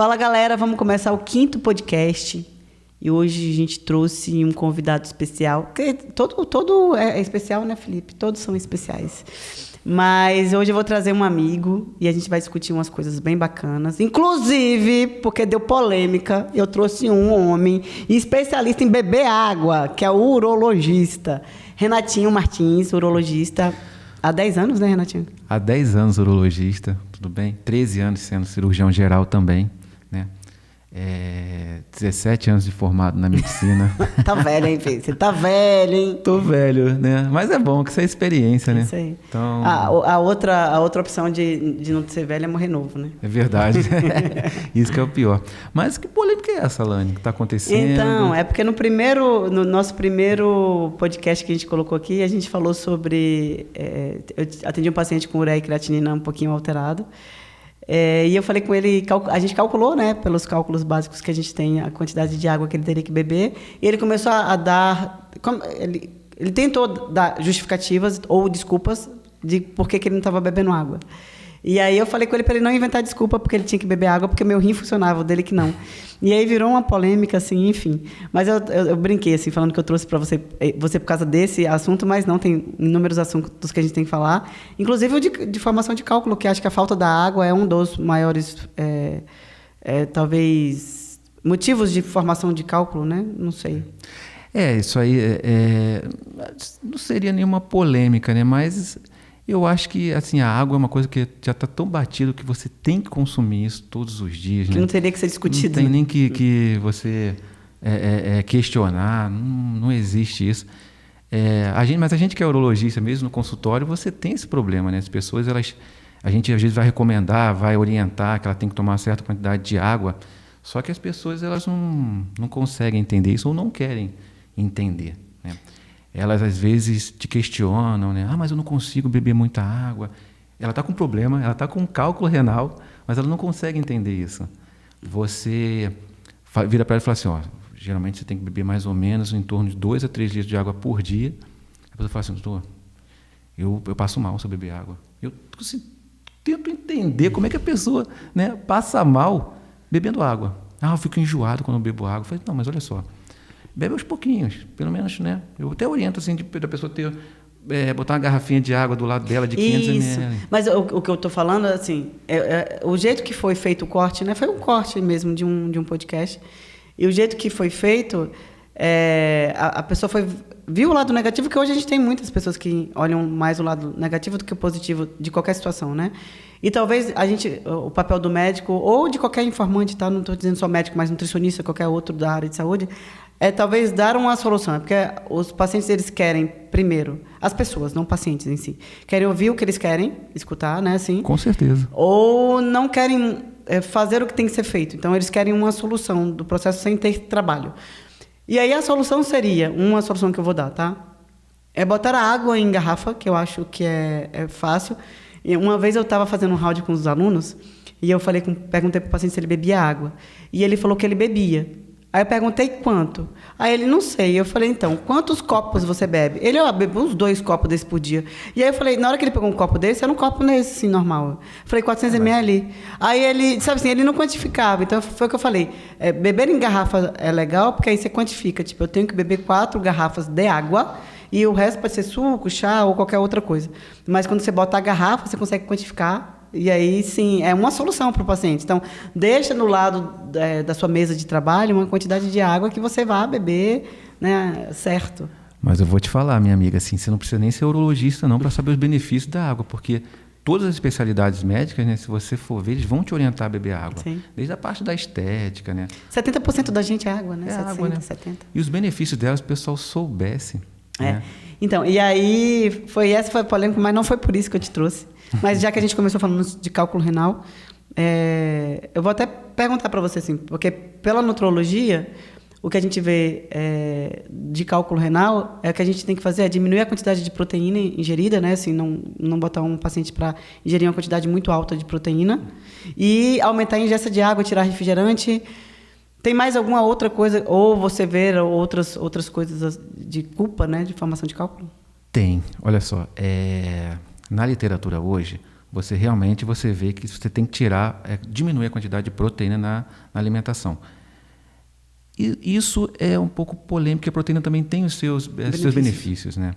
Fala, galera, vamos começar o 5º podcast. E hoje a gente trouxe um convidado especial. Todo é especial, né, Felipe? Todos são especiais. Mas hoje eu vou trazer um amigo e a gente vai discutir umas coisas bem bacanas. Inclusive, porque deu polêmica, eu trouxe um homem especialista em beber água, que é o urologista. Renatinho Martins, urologista. Há 10 anos, né, Renatinho? Há 10 anos urologista, tudo bem? 13 anos sendo cirurgião geral também, né? 17 anos de formado na medicina. Tá velho, hein, Fê? Você tá velho, hein? Tô velho, né? Mas é bom que isso é experiência, né? Isso aí. Então... A outra opção de não ser velho é morrer novo, né? É verdade. Isso que é o pior. Mas que polêmica é essa, Lani, que tá acontecendo? Então, é porque no nosso primeiro podcast que a gente colocou aqui, a gente falou sobre... eu atendi um paciente com ureia e creatinina um pouquinho alterado. E eu falei com ele, a gente calculou, né, pelos cálculos básicos que a gente tem, a quantidade de água que ele teria que beber, e ele começou a dar... Ele tentou dar justificativas ou desculpas de por que ele não estava bebendo água. E aí eu falei com ele para ele não inventar desculpa porque ele tinha que beber água, porque meu rim funcionava, o dele que não. E aí virou uma polêmica, assim, enfim. Mas eu brinquei, assim, falando que eu trouxe para você por causa desse assunto, mas não, tem inúmeros assuntos que a gente tem que falar. Inclusive o de formação de cálculo, que acho que a falta da água é um dos maiores, talvez, motivos de formação de cálculo, né? Não sei. Isso aí não seria nenhuma polêmica, né? Mas... eu acho que assim, a água é uma coisa que já está tão batido que você tem que consumir isso todos os dias. Que né? não teria que ser discutido. Não tem nem que você questionar, não existe isso. Mas a gente que é urologista mesmo no consultório, você tem esse problema, né? As pessoas, a gente às vezes vai recomendar, vai orientar que ela tem que tomar uma certa quantidade de água, só que as pessoas elas não conseguem entender isso ou não querem entender, né? Elas às vezes te questionam, né? Mas eu não consigo beber muita água. Ela está com problema, ela está com um cálculo renal, mas ela não consegue entender isso. Você vira para ela e fala assim, geralmente você tem que beber mais ou menos em torno de 2 a 3 litros de água por dia. A pessoa fala assim, doutor, eu passo mal se eu beber água. Eu assim, tento entender como é que a pessoa, né, passa mal bebendo água. Eu fico enjoado quando eu bebo água. Eu falei, não, mas olha só. Bebe aos pouquinhos, pelo menos, né? Eu até oriento, assim, da pessoa botar uma garrafinha de água do lado dela de 500 ml. Mas o que eu estou falando, assim, o jeito que foi feito o corte, né? Foi um corte mesmo de um podcast. E o jeito que foi feito, a pessoa viu o lado negativo, que hoje a gente tem muitas pessoas que olham mais o lado negativo do que o positivo de qualquer situação, né? E talvez o papel do médico, ou de qualquer informante, tá? Não estou dizendo só médico, mas nutricionista, qualquer outro da área de saúde, talvez dar uma solução. Porque os pacientes, eles querem, primeiro, as pessoas, não pacientes em si, querem ouvir o que eles querem escutar, né? Assim, com certeza. Ou não querem fazer o que tem que ser feito. Então, eles querem uma solução do processo sem ter trabalho. E aí, a solução seria, uma solução que eu vou dar, tá? É botar a água em garrafa, que eu acho que é fácil. E uma vez eu estava fazendo um round com os alunos, e eu perguntei para o paciente se ele bebia água. E ele falou que ele bebia. Aí eu perguntei quanto. Aí ele, não sei. Eu falei, então, quantos copos você bebe? Ele, eu bebo uns 2 copos desse por dia. E aí eu falei, na hora que ele pegou um copo desse, era um copo desse, assim, normal. Eu falei, 400 ml. Aí ele, sabe assim, ele não quantificava. Então foi o que eu falei. Beber em garrafa é legal, porque aí você quantifica. Tipo, eu tenho que beber 4 garrafas de água, e o resto pode ser suco, chá ou qualquer outra coisa. Mas quando você bota a garrafa, você consegue quantificar. E aí, sim, é uma solução para o paciente. Então, deixa no lado da sua mesa de trabalho uma quantidade de água que você vá beber, né, certo. Mas eu vou te falar, minha amiga, assim, você não precisa nem ser urologista não para saber os benefícios da água, porque todas as especialidades médicas, né, se você for ver, eles vão te orientar a beber água. Sim. Desde a parte da estética, né? 70% da gente é água, né? 60, água, né? 70%. E os benefícios delas, se o pessoal soubesse. Né? Então, e aí, essa foi a polêmica, mas não foi por isso que eu te trouxe. Mas já que a gente começou falando de cálculo renal, eu vou até perguntar para você, assim, porque pela nutrologia, o que a gente vê de cálculo renal é que a gente tem que fazer diminuir a quantidade de proteína ingerida, né? Assim, não botar um paciente para ingerir uma quantidade muito alta de proteína, e aumentar a ingesta de água, tirar refrigerante. Tem mais alguma outra coisa, ou você vê outras coisas de culpa, né, de formação de cálculo? Tem. Olha só, na literatura hoje, você realmente vê que você tem que tirar, diminuir a quantidade de proteína na alimentação. E isso é um pouco polêmico, porque a proteína também tem os seus benefícios, né?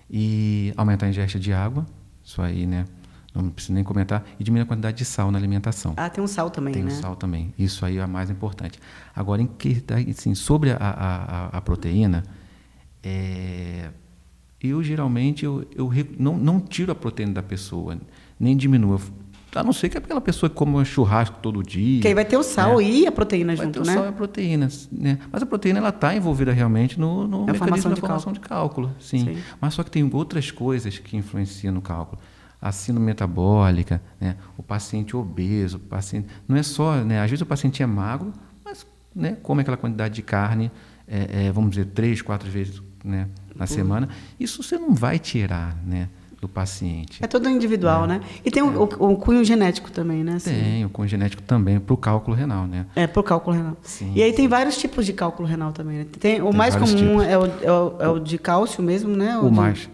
E aumentar a ingesta de água, isso aí, né? Não preciso nem comentar. E diminuir a quantidade de sal na alimentação. Tem um sal também, né? Tem o sal também. Isso aí é a mais importante. Agora, assim, sobre a proteína, eu geralmente não tiro a proteína da pessoa, nem diminuo. A não ser que aquela pessoa que come churrasco todo dia. Que aí vai ter o sal, né? E a proteína vai junto, ter né? O sal e a proteína, né? Mas a proteína ela está envolvida realmente no mecanismo da formação de cálculo. Sim. Mas só que tem outras coisas que influenciam no cálculo. A síndrome metabólica, né? O paciente obeso, não é só, né? Às vezes o paciente é magro, mas, né, come aquela quantidade de carne, vamos dizer, 3, 4 vezes, né, na semana. Isso você não vai tirar, né, do paciente. É todo individual, né? E tem o cunho genético também, né? Assim. Tem o cunho genético também para o cálculo renal, né? Para o cálculo renal. Sim, e aí tem vários tipos de cálculo renal também, né? Tem mais comum é o de cálcio mesmo, né?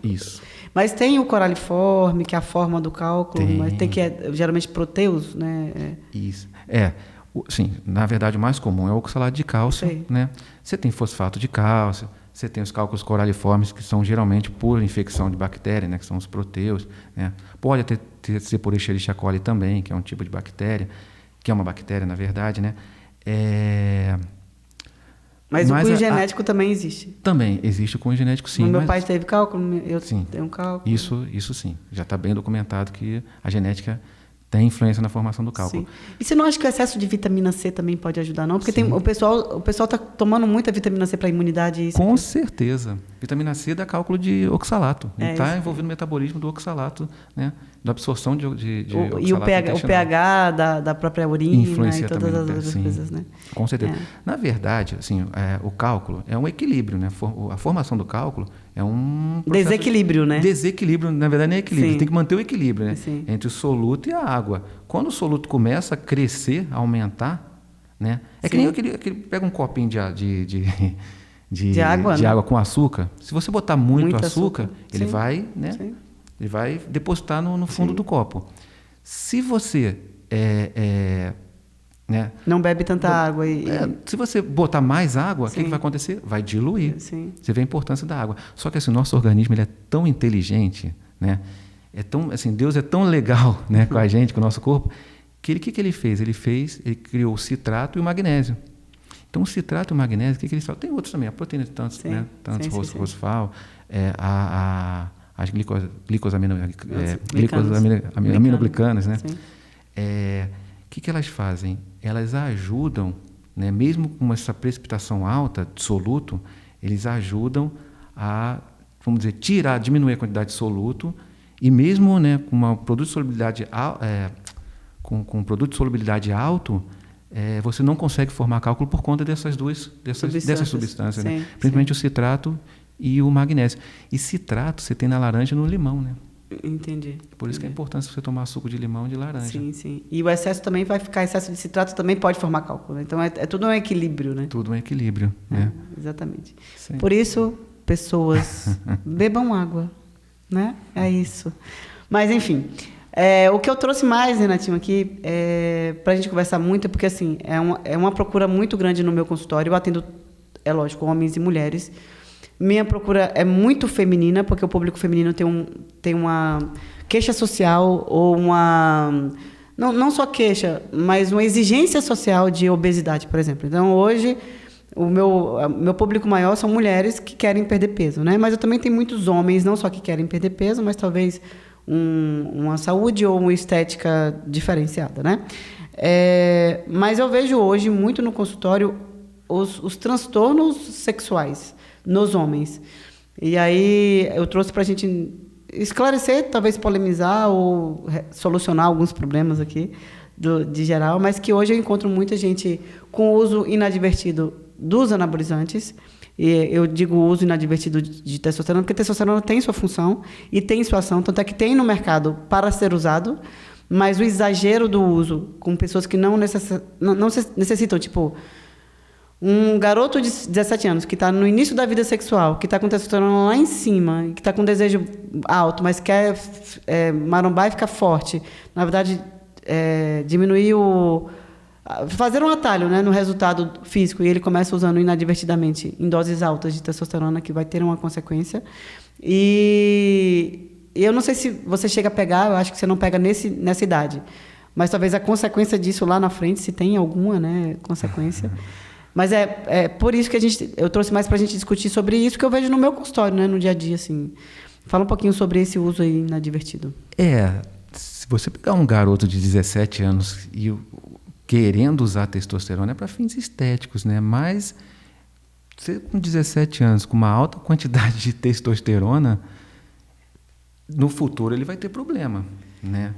Isso. Mas tem o coraliforme, que é a forma do cálculo, mas tem que geralmente proteus, né? Isso. Sim, na verdade o mais comum é o oxalato de cálcio, né? Você tem fosfato de cálcio, você tem os cálculos coraliformes, que são geralmente por infecção de bactéria, né? Que são os proteus, né? Pode ser por Escherichia coli também, que é um tipo de bactéria, que é uma bactéria, na verdade, né? Mas o cunho genético também existe? Também existe o cunho genético, sim. Meu pai teve cálculo, eu tenho cálculo. Isso sim. Já está bem documentado que a genética tem influência na formação do cálculo. Sim. E você não acha que o excesso de vitamina C também pode ajudar, não? Porque o pessoal está tomando muita vitamina C para a imunidade. Com certeza. Vitamina C dá cálculo de oxalato. Está envolvido no metabolismo do oxalato, né? Da absorção de oxalato. E o pH da própria urina influencia e todas as outras coisas, né? Com certeza. Na verdade, assim, o cálculo é um equilíbrio, né? A formação do cálculo é um desequilíbrio, né? Desequilíbrio, na verdade, não é equilíbrio. Sim. Tem que manter o equilíbrio, né? Sim. Entre o soluto e a água. Quando o soluto começa a crescer, a aumentar, né? Que nem aquele pega um copinho de água com açúcar. Se você botar muito açúcar, ele vai, né? Sim. Ele vai depositar no fundo do copo. Se você né? Não bebe tanta água. Se você botar mais água, o que vai acontecer? Vai diluir. Sim. Você vê a importância da água. Só que assim, o nosso organismo ele é tão inteligente, né? Deus é tão legal, né, com a gente, com o nosso corpo, que que ele fez? Ele criou o citrato e o magnésio. Então, o citrato e o magnésio, o que eles falam? Tem outros também, a proteína de tantos rosfal, as glicosaminoglicanas, né? O que elas fazem? Elas ajudam, né, mesmo com essa precipitação alta de soluto, eles ajudam a, vamos dizer, diminuir a quantidade de soluto, e mesmo, né, com um produto de solubilidade alto, você não consegue formar cálculo por conta dessas substâncias, né? Principalmente o citrato e o magnésio. E citrato você tem na laranja e no limão, né? Entendi. Por isso que é importante você tomar suco de limão e de laranja. Sim, sim. E o excesso também vai ficar, excesso de citrato também pode formar cálculo, né? Então é tudo um equilíbrio, né? Tudo um equilíbrio, né? Exatamente. Sim. Por isso, pessoas, bebam água, né? É isso. Mas, enfim, o que eu trouxe mais, Renatinho, aqui, para a gente conversar muito, é porque, assim, é uma procura muito grande no meu consultório. Eu atendo, é lógico, homens e mulheres. Minha procura é muito feminina, porque o público feminino tem uma queixa social ou uma... Não só queixa, mas uma exigência social de obesidade, por exemplo. Então, hoje, o meu público maior são mulheres que querem perder peso, né? Mas eu também tenho muitos homens, não só que querem perder peso, mas talvez uma saúde ou uma estética diferenciada, né? Mas eu vejo hoje muito no consultório os transtornos sexuais nos homens. E aí eu trouxe para a gente esclarecer, talvez polemizar ou solucionar alguns problemas aqui de geral, mas que hoje eu encontro muita gente com uso inadvertido dos anabolizantes. E eu digo uso inadvertido de testosterona, porque testosterona tem sua função e tem sua ação, tanto é que tem no mercado para ser usado, mas o exagero do uso com pessoas que não necessitam, tipo... Um garoto de 17 anos que está no início da vida sexual, que está com testosterona lá em cima, que está com desejo alto, mas quer marombar e ficar forte, na verdade, diminuir fazer um atalho, né, no resultado físico, e ele começa usando inadvertidamente em doses altas de testosterona, que vai ter uma consequência. E eu não sei se você chega a pegar, eu acho que você não pega nessa idade, mas talvez a consequência disso lá na frente, se tem alguma, né, consequência. Mas é por isso que eu trouxe mais para a gente discutir sobre isso, que eu vejo no meu consultório, né, no dia a dia, assim. Fala um pouquinho sobre esse uso aí inadvertido. Se você pegar um garoto de 17 anos e querendo usar testosterona, é para fins estéticos, né? Mas você com 17 anos, com uma alta quantidade de testosterona, no futuro ele vai ter problema, né?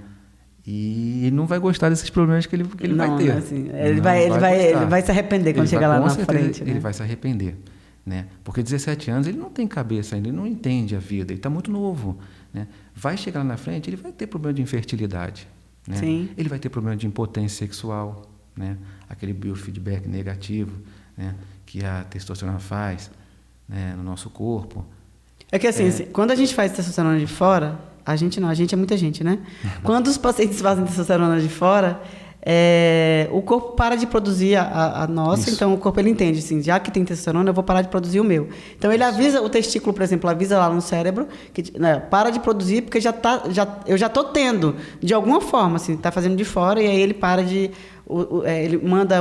E não vai gostar desses problemas que ele vai ter. Assim, ele vai se arrepender quando chegar lá na frente. Ele vai se arrepender, né? Porque 17 anos ele não tem cabeça ainda, ele não entende a vida, ele está muito novo, né? Vai chegar lá na frente, ele vai ter problema de infertilidade, né? Sim. Ele vai ter problema de impotência sexual, né? Aquele biofeedback negativo, né, que a testosterona faz, né, no nosso corpo. É que assim, quando a gente faz testosterona de fora, a gente é muita gente, né? Quando os pacientes fazem testosterona de fora, o corpo para de produzir a nossa, isso. Então o corpo ele entende, assim, já que tem testosterona, eu vou parar de produzir o meu. Então ele avisa, o testículo, por exemplo, avisa lá no cérebro, que para de produzir, porque eu já estou tendo, de alguma forma, assim, está fazendo de fora, e aí ele para de... ele manda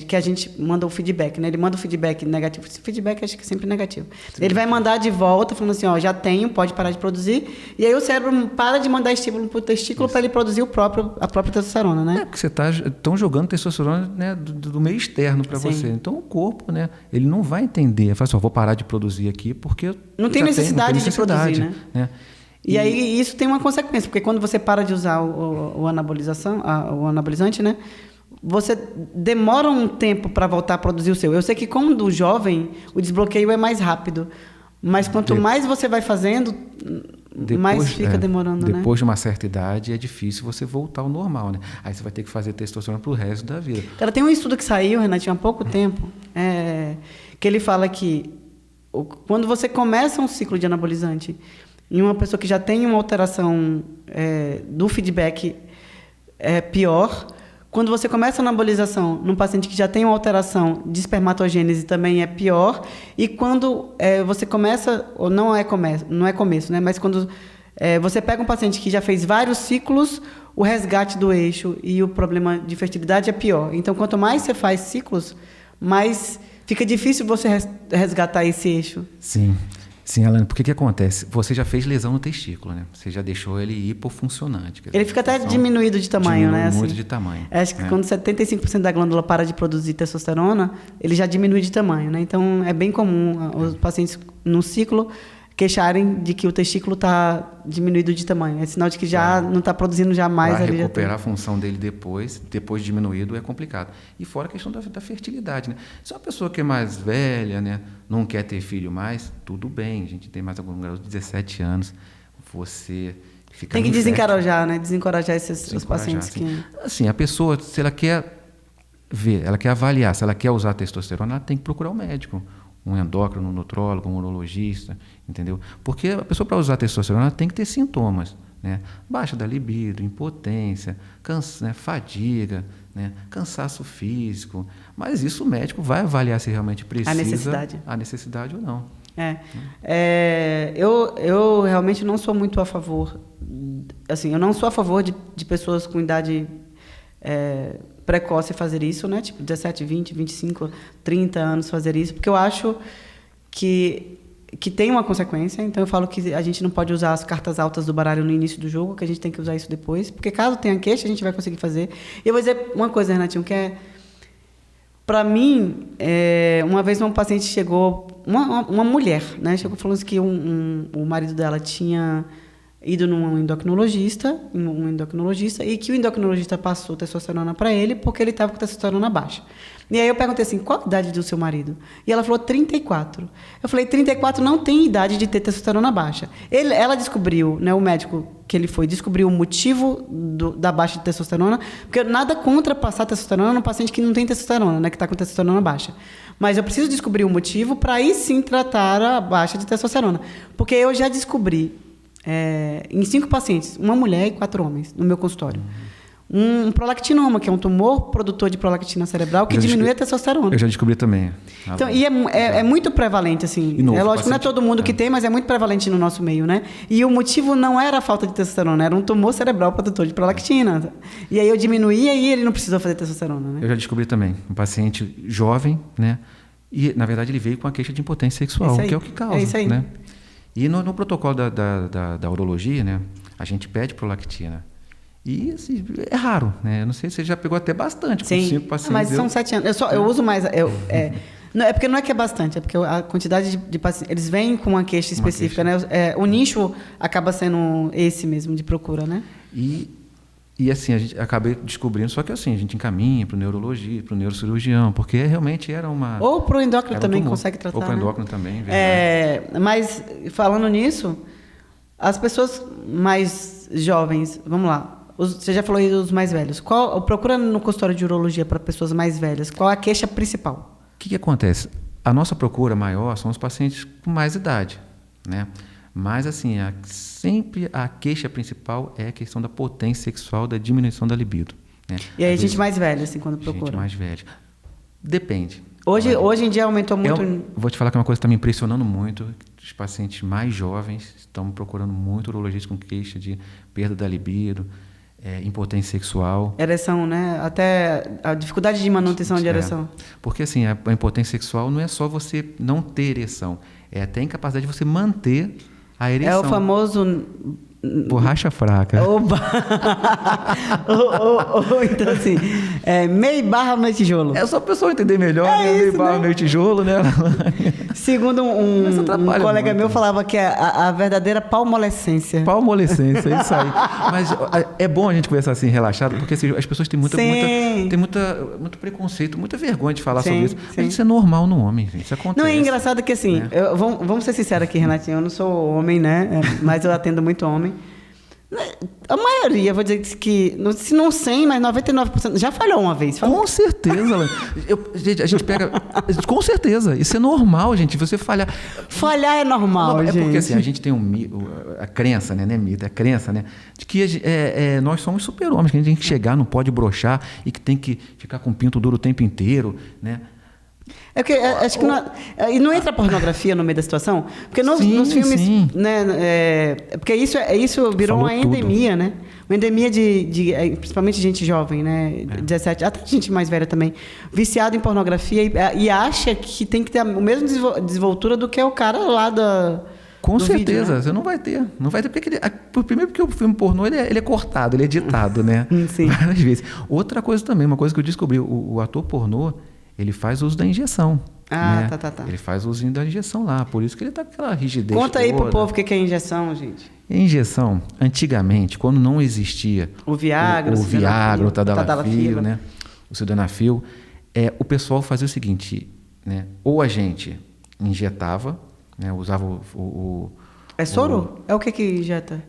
que a gente manda o feedback, né? Ele manda o feedback negativo. Esse feedback acho que é sempre negativo. Sim. Ele vai mandar de volta, falando assim, já tenho, pode parar de produzir. E aí o cérebro para de mandar estímulo para o testículo para ele produzir a própria testosterona, né? Porque você estão jogando testosterona, né, do meio externo para você. Então o corpo, né, ele não vai entender. Fala assim, vou parar de produzir aqui porque não tem necessidade de produzir, né? E aí isso tem uma consequência, porque quando você para de usar o anabolizante, né? Você demora um tempo para voltar a produzir o seu. Eu sei que, como do jovem, o desbloqueio é mais rápido. Mas quanto mais você vai fazendo, mais fica demorando, né? Depois de uma certa idade, é difícil você voltar ao normal, né? Aí você vai ter que fazer testosterona para o resto da vida. Cara, tem um estudo que saiu, Renatinho, há pouco tempo, que ele fala que quando você começa um ciclo de anabolizante em uma pessoa que já tem uma alteração do feedback pior... Quando você começa a anabolização num paciente que já tem uma alteração de espermatogênese, também é pior. E quando você começa, ou não é começo, né? Mas quando você pega um paciente que já fez vários ciclos, o resgate do eixo e o problema de fertilidade é pior. Então, quanto mais você faz ciclos, mais fica difícil você resgatar esse eixo. Sim, Alane, porque que acontece? Você já fez lesão no testículo, né? Você já deixou ele hipofuncionante. Ele fica até diminuído de tamanho, né? Muito de tamanho. Acho que quando 75% da glândula para de produzir testosterona, ele já diminui de tamanho, né? Então, é bem comum os pacientes no ciclo queixarem de que o testículo está diminuído de tamanho. É sinal de que já não está produzindo já mais. Para recuperar a função dele depois diminuído, é complicado. E fora a questão da fertilidade, né? Se uma pessoa que é mais velha, né, não quer ter filho mais, tudo bem. A gente tem mais algum garoto de 17 anos, você fica... Tem que desencorajar, né? Desencorajar os pacientes que... Assim, a pessoa, se ela quer ver, ela quer avaliar, se ela quer usar testosterona, ela tem que procurar um médico. Um endócrino, um nutrólogo, um urologista, entendeu? Porque a pessoa, para usar testosterona, tem que ter sintomas, né? Baixa da libido, impotência, fadiga, né? Cansaço físico. Mas isso o médico vai avaliar se realmente precisa... A necessidade ou não. Eu realmente não sou muito a favor... Assim, eu não sou a favor de pessoas com idade... precoce fazer isso, né? Tipo, 17, 20, 25, 30 anos fazer isso, porque eu acho que tem uma consequência. Então eu falo que a gente não pode usar as cartas altas do baralho no início do jogo, que a gente tem que usar isso depois, porque caso tenha queixa, a gente vai conseguir fazer. E eu vou dizer uma coisa, Renatinho, que para mim, uma vez uma paciente chegou, uma mulher, né? Chegou falando que o marido dela tinha ido num endocrinologista, e que o endocrinologista passou testosterona para ele porque ele estava com testosterona baixa. E aí eu perguntei assim, qual a idade do seu marido? E ela falou 34. Eu falei, 34 não tem idade de ter testosterona baixa. Ela descobriu, né, o médico que ele foi, descobriu o motivo da baixa de testosterona, porque nada contra passar testosterona no paciente que não tem testosterona, né, que está com testosterona baixa. Mas eu preciso descobrir o motivo para aí sim tratar a baixa de testosterona. Porque eu já descobri, em 5 pacientes, uma mulher e 4 homens, no meu consultório. Um prolactinoma, que é um tumor produtor de prolactina cerebral que diminui a testosterona. Eu já descobri também. Então, e é muito prevalente, assim. É lógico que não é todo mundo que tem, mas é muito prevalente no nosso meio, né? E o motivo não era a falta de testosterona, era um tumor cerebral produtor de prolactina. E aí eu diminuía e ele não precisou fazer testosterona, né? Eu já descobri também. Um paciente jovem, né? E, na verdade, ele veio com a queixa de impotência sexual, que é o que causa. É isso aí. Né? E no protocolo da urologia, né? A gente pede prolactina. E assim, é raro, né? Eu não sei se você já pegou até bastante com 5 pacientes. Mas são 7 anos. Eu uso mais. Porque não é que é bastante, é porque a quantidade de pacientes. Eles vêm com uma queixa específica, né? O nicho acaba sendo esse mesmo de procura, né? E assim, a gente acabei descobrindo, só que assim, a gente encaminha para o neurologia, para o neurocirurgião, porque realmente era uma. Ou para o endócrino também consegue tratar. Ou para o endócrino também, verdade. Mas falando nisso, as pessoas mais jovens, vamos lá. Você já falou aí dos mais velhos. Procura no consultório de urologia para pessoas mais velhas. Qual a queixa principal? O que acontece? A nossa procura maior são os pacientes com mais idade, né? Mas, assim, sempre a queixa principal é a questão da potência sexual, da diminuição da libido. Né? E aí, gente mais velha, assim, quando procura? Gente mais velha. Depende. Hoje em dia aumentou muito. Vou te falar que é uma coisa que está me impressionando muito. Os pacientes mais jovens estão procurando muito urologistas com queixa de perda da libido, impotência sexual. Ereção, né? Até a dificuldade de manutenção de ereção. Porque, assim, a impotência sexual não é só você não ter ereção. É até a incapacidade de você manter a ereção. É o famoso... borracha fraca. Oba! Então, assim, meio barra, meio tijolo. É só a pessoa entender melhor, né? Meio barra, meio tijolo, né? Segundo um colega meu falava que é a verdadeira palmolescência. Palmolescência, isso aí. Mas é bom a gente conversar assim, relaxado, porque assim, as pessoas têm muito preconceito, muita vergonha de falar sobre isso. Mas isso é normal no homem, gente. Isso acontece. Não, é engraçado que assim, vamos ser sinceros aqui, Renatinho, eu não sou homem, né? Mas eu atendo muito homem. A maioria, vou dizer que, se não 100, mas 99%, já falhou uma vez. Com certeza. Gente, a gente pega... Com certeza. Isso é normal, gente. Você falhar... Falhar é normal, gente. É porque assim, a gente tem a crença, né? Não é mito, é a crença, né? De que nós somos super-homens, que a gente tem que chegar, não pode broxar e que tem que ficar com o pinto duro o tempo inteiro, né? É porque acho que não entra pornografia no meio da situação, porque nos filmes, né, porque isso virou uma endemia, né? Uma endemia de principalmente gente jovem, né? 17, até gente mais velha também, viciado em pornografia e acha que tem que ter a mesma desenvoltura do que o cara lá da... Com certeza, vídeo, né? Você não vai ter. Não vai ter, primeiro porque o filme pornô ele é cortado, ele é editado, né? Sim. Várias vezes. Outra coisa também, uma coisa que eu descobri, o ator pornô, ele faz uso da injeção. Ah, né? tá. Ele faz uso da injeção lá, por isso que ele tá com aquela rigidez. Conta aí pro povo o que é injeção, gente. Injeção, antigamente, quando não existia o Viagra, o Tadalafil, né? O Sildenafil, o pessoal fazia o seguinte, né? Ou a gente injetava, né? Usava o é soro? É o que injeta?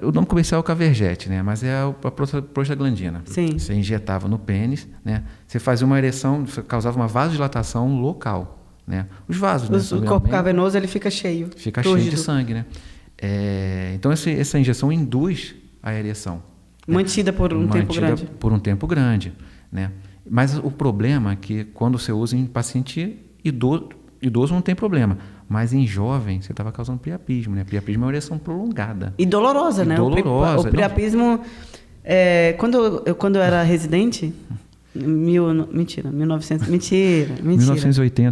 O nome comercial é o Caverjete, né? Mas é a prostaglandina. Sim. Você injetava no pênis, né? Você fazia uma ereção, causava uma vasodilatação local, né? Os vasos, O corpo cavernoso, ele fica cheio. Fica cheio de sangue, né? Então, essa injeção induz a ereção. Mantida por um tempo grande. Por um tempo grande, né? Mas o problema é que quando você usa em paciente idoso não tem problema. Mas em jovem, você estava causando priapismo, né? Priapismo é uma ereção prolongada. E dolorosa, né? Dolorosa. O priapismo... Quando eu era residente... Mentira, 1980.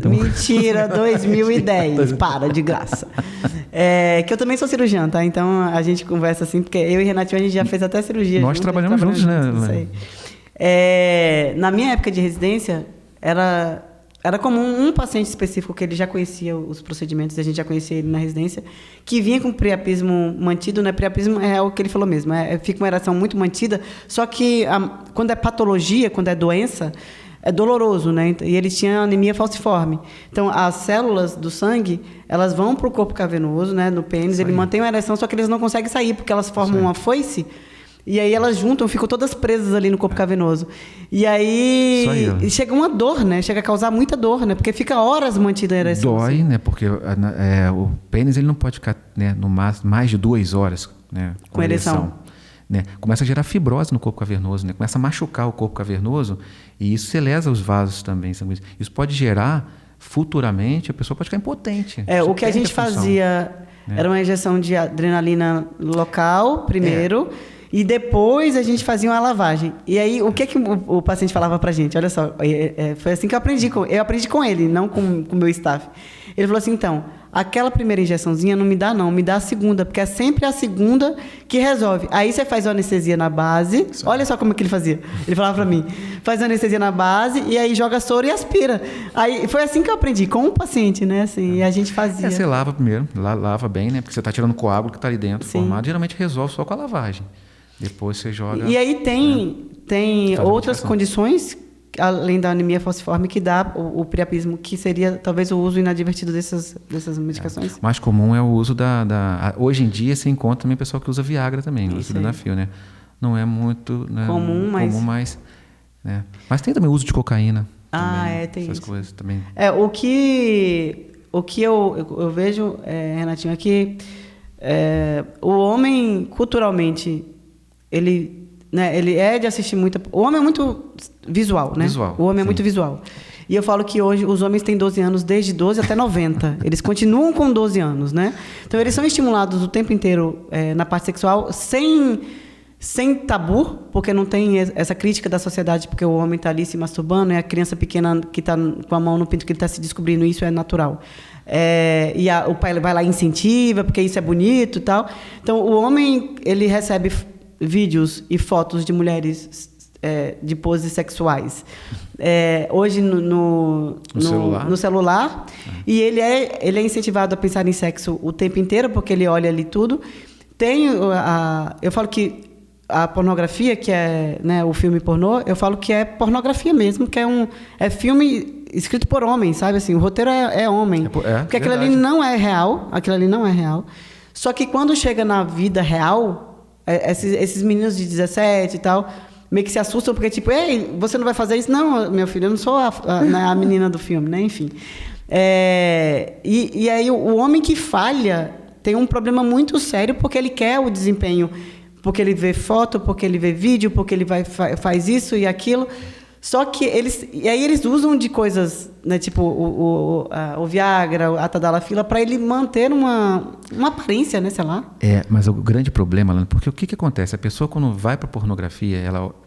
Mentira, 2010. Para, de graça. Que eu também sou cirurgiã, tá? Então, a gente conversa assim, porque eu e Renatinho, a gente já fez até cirurgia. Nós trabalhamos juntos, né? Na minha época de residência, era comum um paciente específico que ele já conhecia os procedimentos, a gente já conhecia ele na residência, que vinha com priapismo mantido, né? Priapismo é o que ele falou mesmo, fica uma ereção muito mantida, só que quando é patologia, quando é doença, é doloroso, né? E ele tinha anemia falciforme. Então, as células do sangue, elas vão para o corpo cavernoso, né? No pênis, ele mantém uma ereção, só que eles não conseguem sair, porque elas formam uma foice. E aí elas juntam, ficam todas presas ali no corpo cavernoso. E aí chega uma dor, né? Chega a causar muita dor, né? Porque fica horas mantida a ereção. Dói, assim. né? Porque o pênis ele não pode ficar, né, no máximo mais de 2 horas, né, com ereção. Né? Começa a gerar fibrose no corpo cavernoso, né? Começa a machucar o corpo cavernoso e isso lesa os vasos também. Isso pode gerar, futuramente, a pessoa pode ficar impotente. O que a gente fazia era uma injeção de adrenalina local, primeiro... E depois a gente fazia uma lavagem. E aí, o que o paciente falava pra gente? Olha só, foi assim que eu aprendi. Eu aprendi com ele, não com o meu staff. Ele falou assim, então, aquela primeira injeçãozinha não me dá não, me dá a segunda, porque é sempre a segunda que resolve. Aí você faz a anestesia na base, olha só como é que ele fazia. Ele falava pra mim, faz a anestesia na base e aí joga soro e aspira. Aí foi assim que eu aprendi, com o paciente, né? Assim, e a gente fazia. Você lava primeiro, lava bem, né? Porque você tá tirando o coágulo que tá ali dentro, formado, geralmente resolve só com a lavagem. Depois você joga... E aí tem outras condições, além da anemia falciforme, que dá o priapismo, que seria talvez o uso inadvertido dessas medicações. O mais comum é o uso hoje em dia se encontra também pessoal que usa Viagra também, usa sildenafil, né? Não é muito comum, mas né? Mas tem também o uso de cocaína. Também, tem essas isso. coisas também. O que eu vejo, Renatinho, é que o homem, culturalmente... Ele é de assistir muito... O homem é muito visual, né? O homem é muito visual. E eu falo que hoje os homens têm 12 anos desde 12 até 90. Eles continuam com 12 anos, né? Então, eles são estimulados o tempo inteiro na parte sexual sem tabu, porque não tem essa crítica da sociedade, porque o homem está ali se masturbando, é a criança pequena que está com a mão no pinto que ele está se descobrindo, isso é natural. O pai vai lá e incentiva, porque isso é bonito e tal. Então, o homem, ele recebe... vídeos e fotos de mulheres de poses sexuais. Hoje no celular. E ele é incentivado a pensar em sexo o tempo inteiro, porque ele olha ali tudo. Eu falo que a pornografia, que é, né, o filme pornô, eu falo que é pornografia mesmo, que é filme escrito por homem, sabe? Assim, o roteiro é homem. Porque aquilo ali não é real. Só que quando chega na vida real... Esses meninos de 17 e tal, meio que se assustam, porque tipo, ei, você não vai fazer isso? Não, meu filho, eu não sou a menina do filme, né? Enfim. E aí o homem que falha tem um problema muito sério, porque ele quer o desempenho, porque ele vê foto, porque ele vê vídeo, porque ele faz isso e aquilo. Só que eles usam de coisas, né, tipo o Viagra, a Tadalafila, para ele manter uma aparência, né, sei lá. Mas o grande problema, Lana, porque o que acontece? A pessoa, quando vai para pornografia,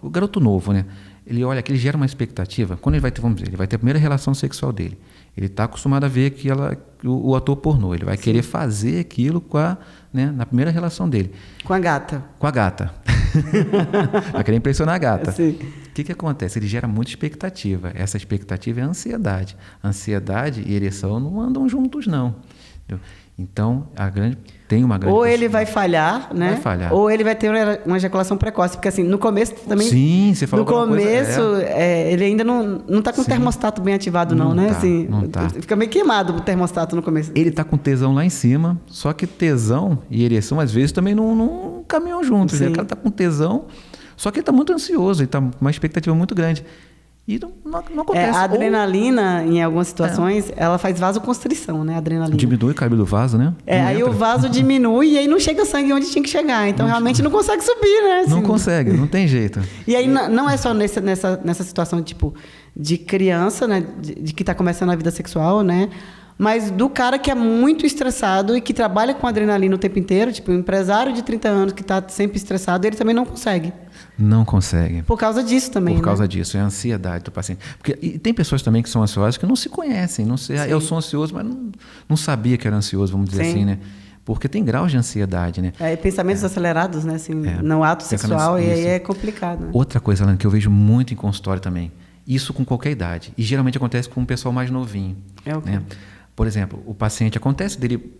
o garoto novo, né, ele olha que ele gera uma expectativa. Quando ele vai ter, vamos dizer, ele vai ter a primeira relação sexual dele. Ele está acostumado a ver o ator pornô. Ele vai querer fazer aquilo na primeira relação dele. Com a gata. Vai querer impressionar a gata. Sim. O que acontece? Ele gera muita expectativa. Essa expectativa é a ansiedade. Ansiedade e ereção não andam juntos, não. Entendeu? Então, tem uma grande... Ou ele vai falhar, né? Vai falhar. Ou ele vai ter uma ejaculação precoce. Porque, assim, no começo também... Sim, você falou no começo, ele ainda não está com o termostato bem ativado, não, né? Assim, não tá. Fica meio queimado o termostato no começo. Ele está com tesão lá em cima, só que tesão e ereção, às vezes, também não caminham juntos. Né? O cara está com tesão, só que ele está muito ansioso, ele está com uma expectativa muito grande. E não acontece. A adrenalina, em algumas situações, ela faz vasoconstrição, né? A adrenalina. Diminui o cabelo do vaso, né? Aí o vaso diminui e aí não chega sangue onde tinha que chegar. Então, realmente não consegue subir, né? Assim. Não consegue, não tem jeito. E aí não é só nessa situação, tipo, de criança, né? De que está começando a vida sexual, né? Mas do cara que é muito estressado e que trabalha com adrenalina o tempo inteiro, tipo, um empresário de 30 anos que está sempre estressado, ele também não consegue. Não consegue. Por causa disso também, Por causa disso, é a ansiedade do paciente. E tem pessoas também que são ansiosas que não se conhecem. Não sei, eu sou ansioso, mas não sabia que era ansioso, vamos dizer assim, né? Porque tem graus de ansiedade, né? Pensamentos acelerados, né? Assim, no ato sexual, e aí é complicado. Né? Outra coisa, Alana, que eu vejo muito em consultório também, Isso com qualquer idade. E geralmente acontece com um pessoal mais novinho. É o quê? Né? Por exemplo, o paciente, acontece dele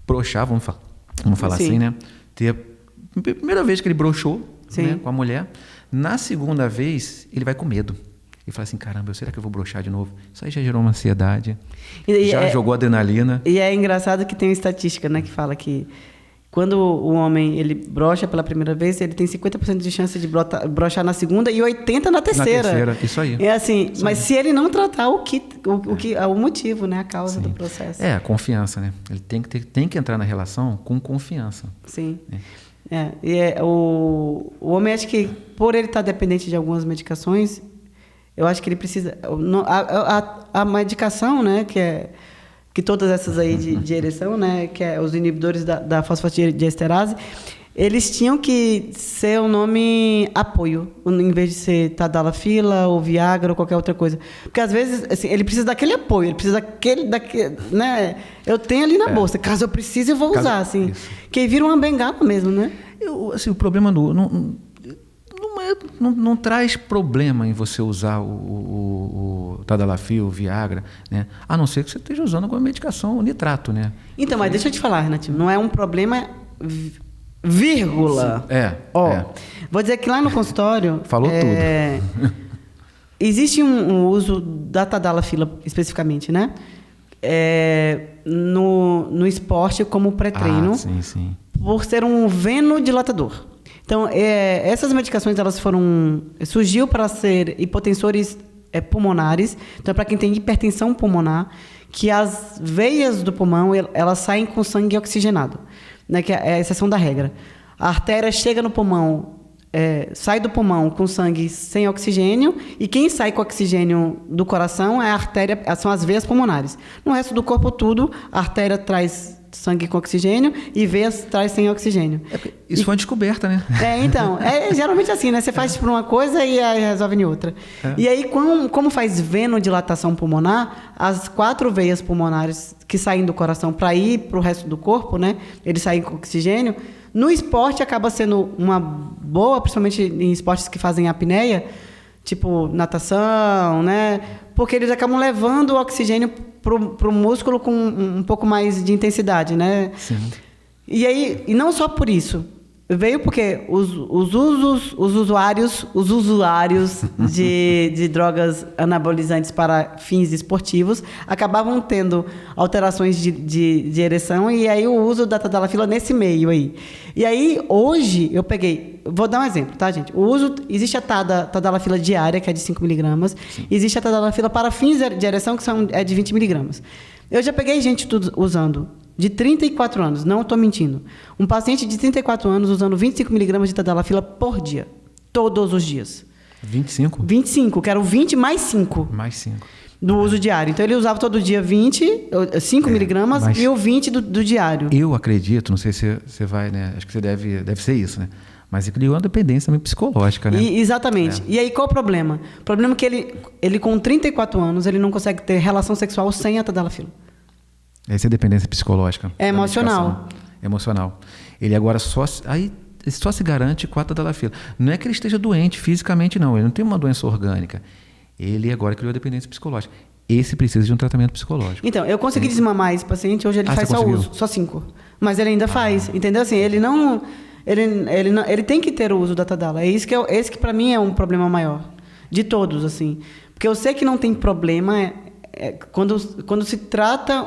broxar, vamos falar Sim. assim, né? Ter a primeira vez que ele broxou, Sim. né, com a mulher, na segunda vez ele vai com medo. E fala assim, caramba, será que eu vou broxar de novo? Isso aí já gerou uma ansiedade, já jogou adrenalina. E é engraçado que tem uma estatística, né, que fala que quando o homem ele broxa pela primeira vez, ele tem 50% de chance de broxar na segunda e 80% na terceira. Na terceira, isso aí. É assim, Isso mas aí. se ele não tratar o motivo, né, a causa Sim. do processo. É, a confiança, né? Ele tem que entrar na relação com confiança. Sim. O homem, acho que por ele estar dependente de algumas medicações, eu acho que ele precisa... A medicação, né, que todas essas aí de ereção, né, que é os inibidores da fosfatidiesterase, eles tinham que ser o nome apoio, em vez de ser tadalafila ou Viagra ou qualquer outra coisa. Porque, às vezes, assim, ele precisa daquele apoio, ele precisa daquele né? Eu tenho ali na bolsa, caso eu precise, eu vou usar, assim. Isso. Que aí vira uma bengala mesmo, né? Assim, o problema não traz problema em você usar o Tadalafil, o Viagra, né? A não ser que você esteja usando alguma medicação, o nitrato, né? Então, mas deixa eu te falar, Renatinho, não é um problema, vírgula. Vou dizer que lá no consultório... Falou tudo. Existe um uso da Tadalafila, especificamente, né? No esporte como pré-treino. Sim, sim. Por ser um venodilatador. Então, essas medicações surgiu para ser hipotensores pulmonares. Então, para quem tem hipertensão pulmonar, que as veias do pulmão elas saem com sangue oxigenado, né, que é a exceção da regra. A artéria chega no pulmão, sai do pulmão com sangue sem oxigênio, e quem sai com oxigênio do coração são as veias pulmonares. No resto do corpo tudo, a artéria traz sangue com oxigênio e veias traz sem oxigênio. Isso foi uma descoberta, né? Então, geralmente assim, né? Você faz por uma coisa e aí resolve em outra. E aí, como faz venodilatação pulmonar, as 4 veias pulmonares que saem do coração para ir para o resto do corpo, né? Eles saem com oxigênio. No esporte acaba sendo uma boa, principalmente em esportes que fazem apneia, tipo natação, né? Porque eles acabam levando o oxigênio pro músculo com um pouco mais de intensidade, né? Sim. E aí, e não só por isso, veio porque os usuários de drogas anabolizantes para fins esportivos acabavam tendo alterações de ereção, e aí o uso da tadalafila nesse meio aí. E aí, hoje, vou dar um exemplo, tá, gente? Existe a tadalafila diária, que é de 5 miligramas, existe a tadalafila para fins de ereção, que é de 20 miligramas. Eu já peguei gente usando de 34 anos, não estou mentindo. Um paciente de 34 anos usando 25 miligramas de tadalafila por dia. Todos os dias. 25? 25, que era o 20 mais 5. Mais 5. Do uso diário. Então, ele usava todo dia 5 miligramas e o 20 do diário. Eu acredito, não sei se você vai, né? Acho que você deve ser isso, né? Mas ele criou uma dependência também psicológica, né? Exatamente. E aí, qual o problema? O problema é que ele com 34 anos, ele não consegue ter relação sexual sem a tadalafila. Essa é dependência psicológica. É emocional. Emocional. Ele agora só se garante com a tadalafila. Não é que ele esteja doente fisicamente, não. Ele não tem uma doença orgânica. Ele agora criou a dependência psicológica. Esse precisa de um tratamento psicológico. Então, eu consegui desmamar esse paciente, hoje ele faz só uso, só 5. Mas ele ainda faz, entendeu? Assim, ele não... Ele tem que ter o uso da Tadala. Esse que para mim é um problema maior. De todos, assim. Porque eu sei que não tem problema quando se trata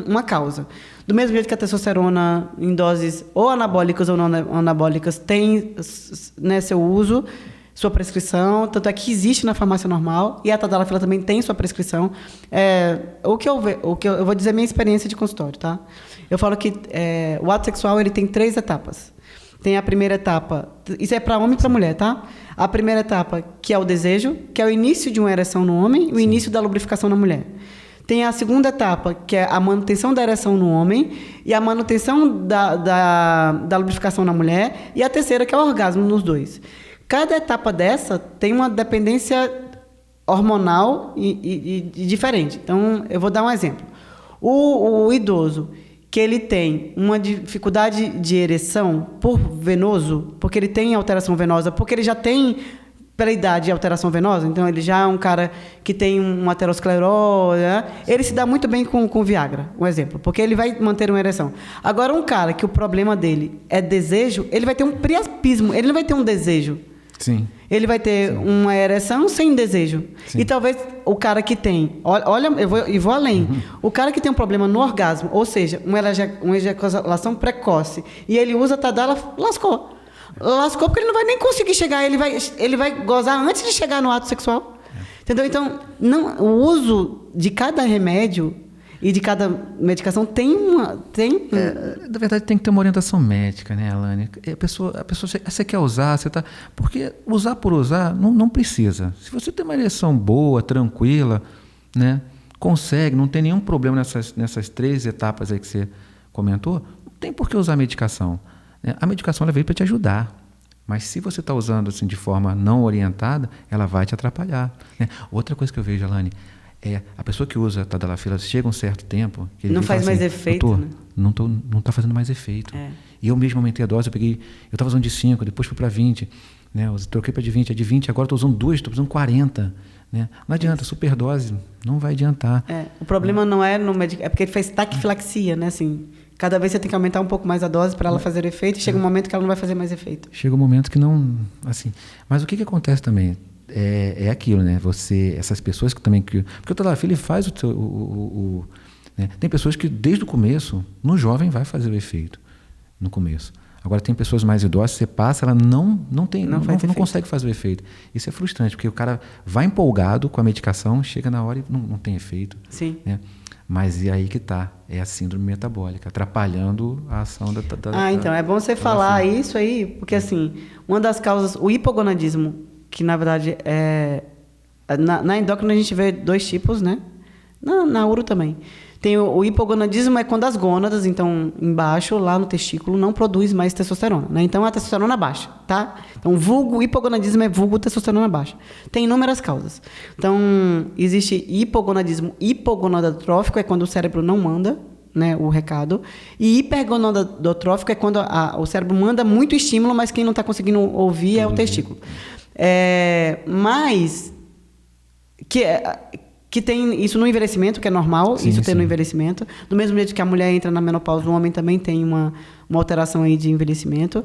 uma causa. Do mesmo jeito que a testosterona em doses ou anabólicas ou não anabólicas tem, né, seu uso, sua prescrição, tanto é que existe na farmácia normal, e a tadalafila também tem sua prescrição. O que eu vou dizer minha experiência de consultório, tá? Eu falo que o ato sexual ele tem 3 etapas. Tem a primeira etapa, isso é para homem e para mulher, tá? A primeira etapa, que é o desejo, que é o início de uma ereção no homem e o início da lubrificação na mulher. Tem a segunda etapa, que é a manutenção da ereção no homem e a manutenção da lubrificação na mulher. E a terceira, que é o orgasmo nos dois. Cada etapa dessa tem uma dependência hormonal e diferente. Então, eu vou dar um exemplo. O idoso, que ele tem uma dificuldade de ereção por venoso, porque ele tem alteração venosa, porque ele já tem pela idade e alteração venosa, então ele já é um cara que tem uma aterosclerose, né? Ele se dá muito bem com Viagra, um exemplo, porque ele vai manter uma ereção. Agora, um cara que o problema dele é desejo, ele vai ter um priapismo, ele não vai ter um desejo. Sim. Ele vai ter uma ereção sem desejo. Sim. E talvez o cara que tem... Olha, eu vou além. O cara que tem um problema no orgasmo, ou seja, uma ejaculação precoce, e ele usa Tadala, lascou. Lascou porque ele não vai nem conseguir chegar, ele vai gozar antes de chegar no ato sexual. Entendeu? Então, o uso de cada remédio e de cada medicação Na verdade, tem que ter uma orientação médica, né, Alane? A pessoa, você quer usar, você tá... Porque usar por usar, não precisa. Se você tem uma ereção boa, tranquila, né, consegue, não tem nenhum problema nessas 3 etapas aí que você comentou, não tem por que usar medicação. Né? A medicação ela veio para te ajudar. Mas se você está usando assim, de forma não orientada, ela vai te atrapalhar. Né? Outra coisa que eu vejo, Alane, a pessoa que usa Tadalafila chega um certo tempo... Que ele não faz mais assim, efeito, doutor, né? Não está fazendo mais efeito. E eu mesmo aumentei a dose, eu estava usando de 5, depois fui para 20, né? Eu troquei para de 20, de 20, agora estou usando 2, estou usando 40. Né? Não adianta, superdose, não vai adiantar. O problema não é no medicamento, é porque ele faz taquifilaxia, né? Assim, cada vez você tem que aumentar um pouco mais a dose para ela fazer efeito, e chega um momento que ela não vai fazer mais efeito. Chega um momento que não... Assim, mas o que acontece também? É aquilo, né? Essas pessoas que também... Porque o Tadalafila faz né? Tem pessoas que desde o começo, no jovem vai fazer o efeito, no começo. Agora tem pessoas mais idosas, você passa, ela não consegue fazer o efeito. Isso é frustrante, porque o cara vai empolgado com a medicação, chega na hora e não tem efeito. Sim. Né? Mas e aí que tá, é a síndrome metabólica, atrapalhando a ação da então, é bom você falar isso aí, porque assim, uma das causas, o hipogonadismo, que na verdade na endócrina a gente vê 2 tipos, né? Na uro também. Tem o hipogonadismo, é quando as gônadas, então embaixo, lá no testículo, não produz mais testosterona, né? Então a testosterona baixa, tá? Então hipogonadismo é vulgo testosterona baixa. Tem inúmeras causas. Então existe hipogonadismo hipogonadotrófico, é quando o cérebro não manda, né, o recado. E hipergonadotrófico é quando o cérebro manda muito estímulo, mas quem não está conseguindo ouvir é o testículo. Mas que tem isso no envelhecimento, que é normal, sim, tem no envelhecimento. Do mesmo jeito que a mulher entra na menopausa, o homem também tem uma alteração aí de envelhecimento.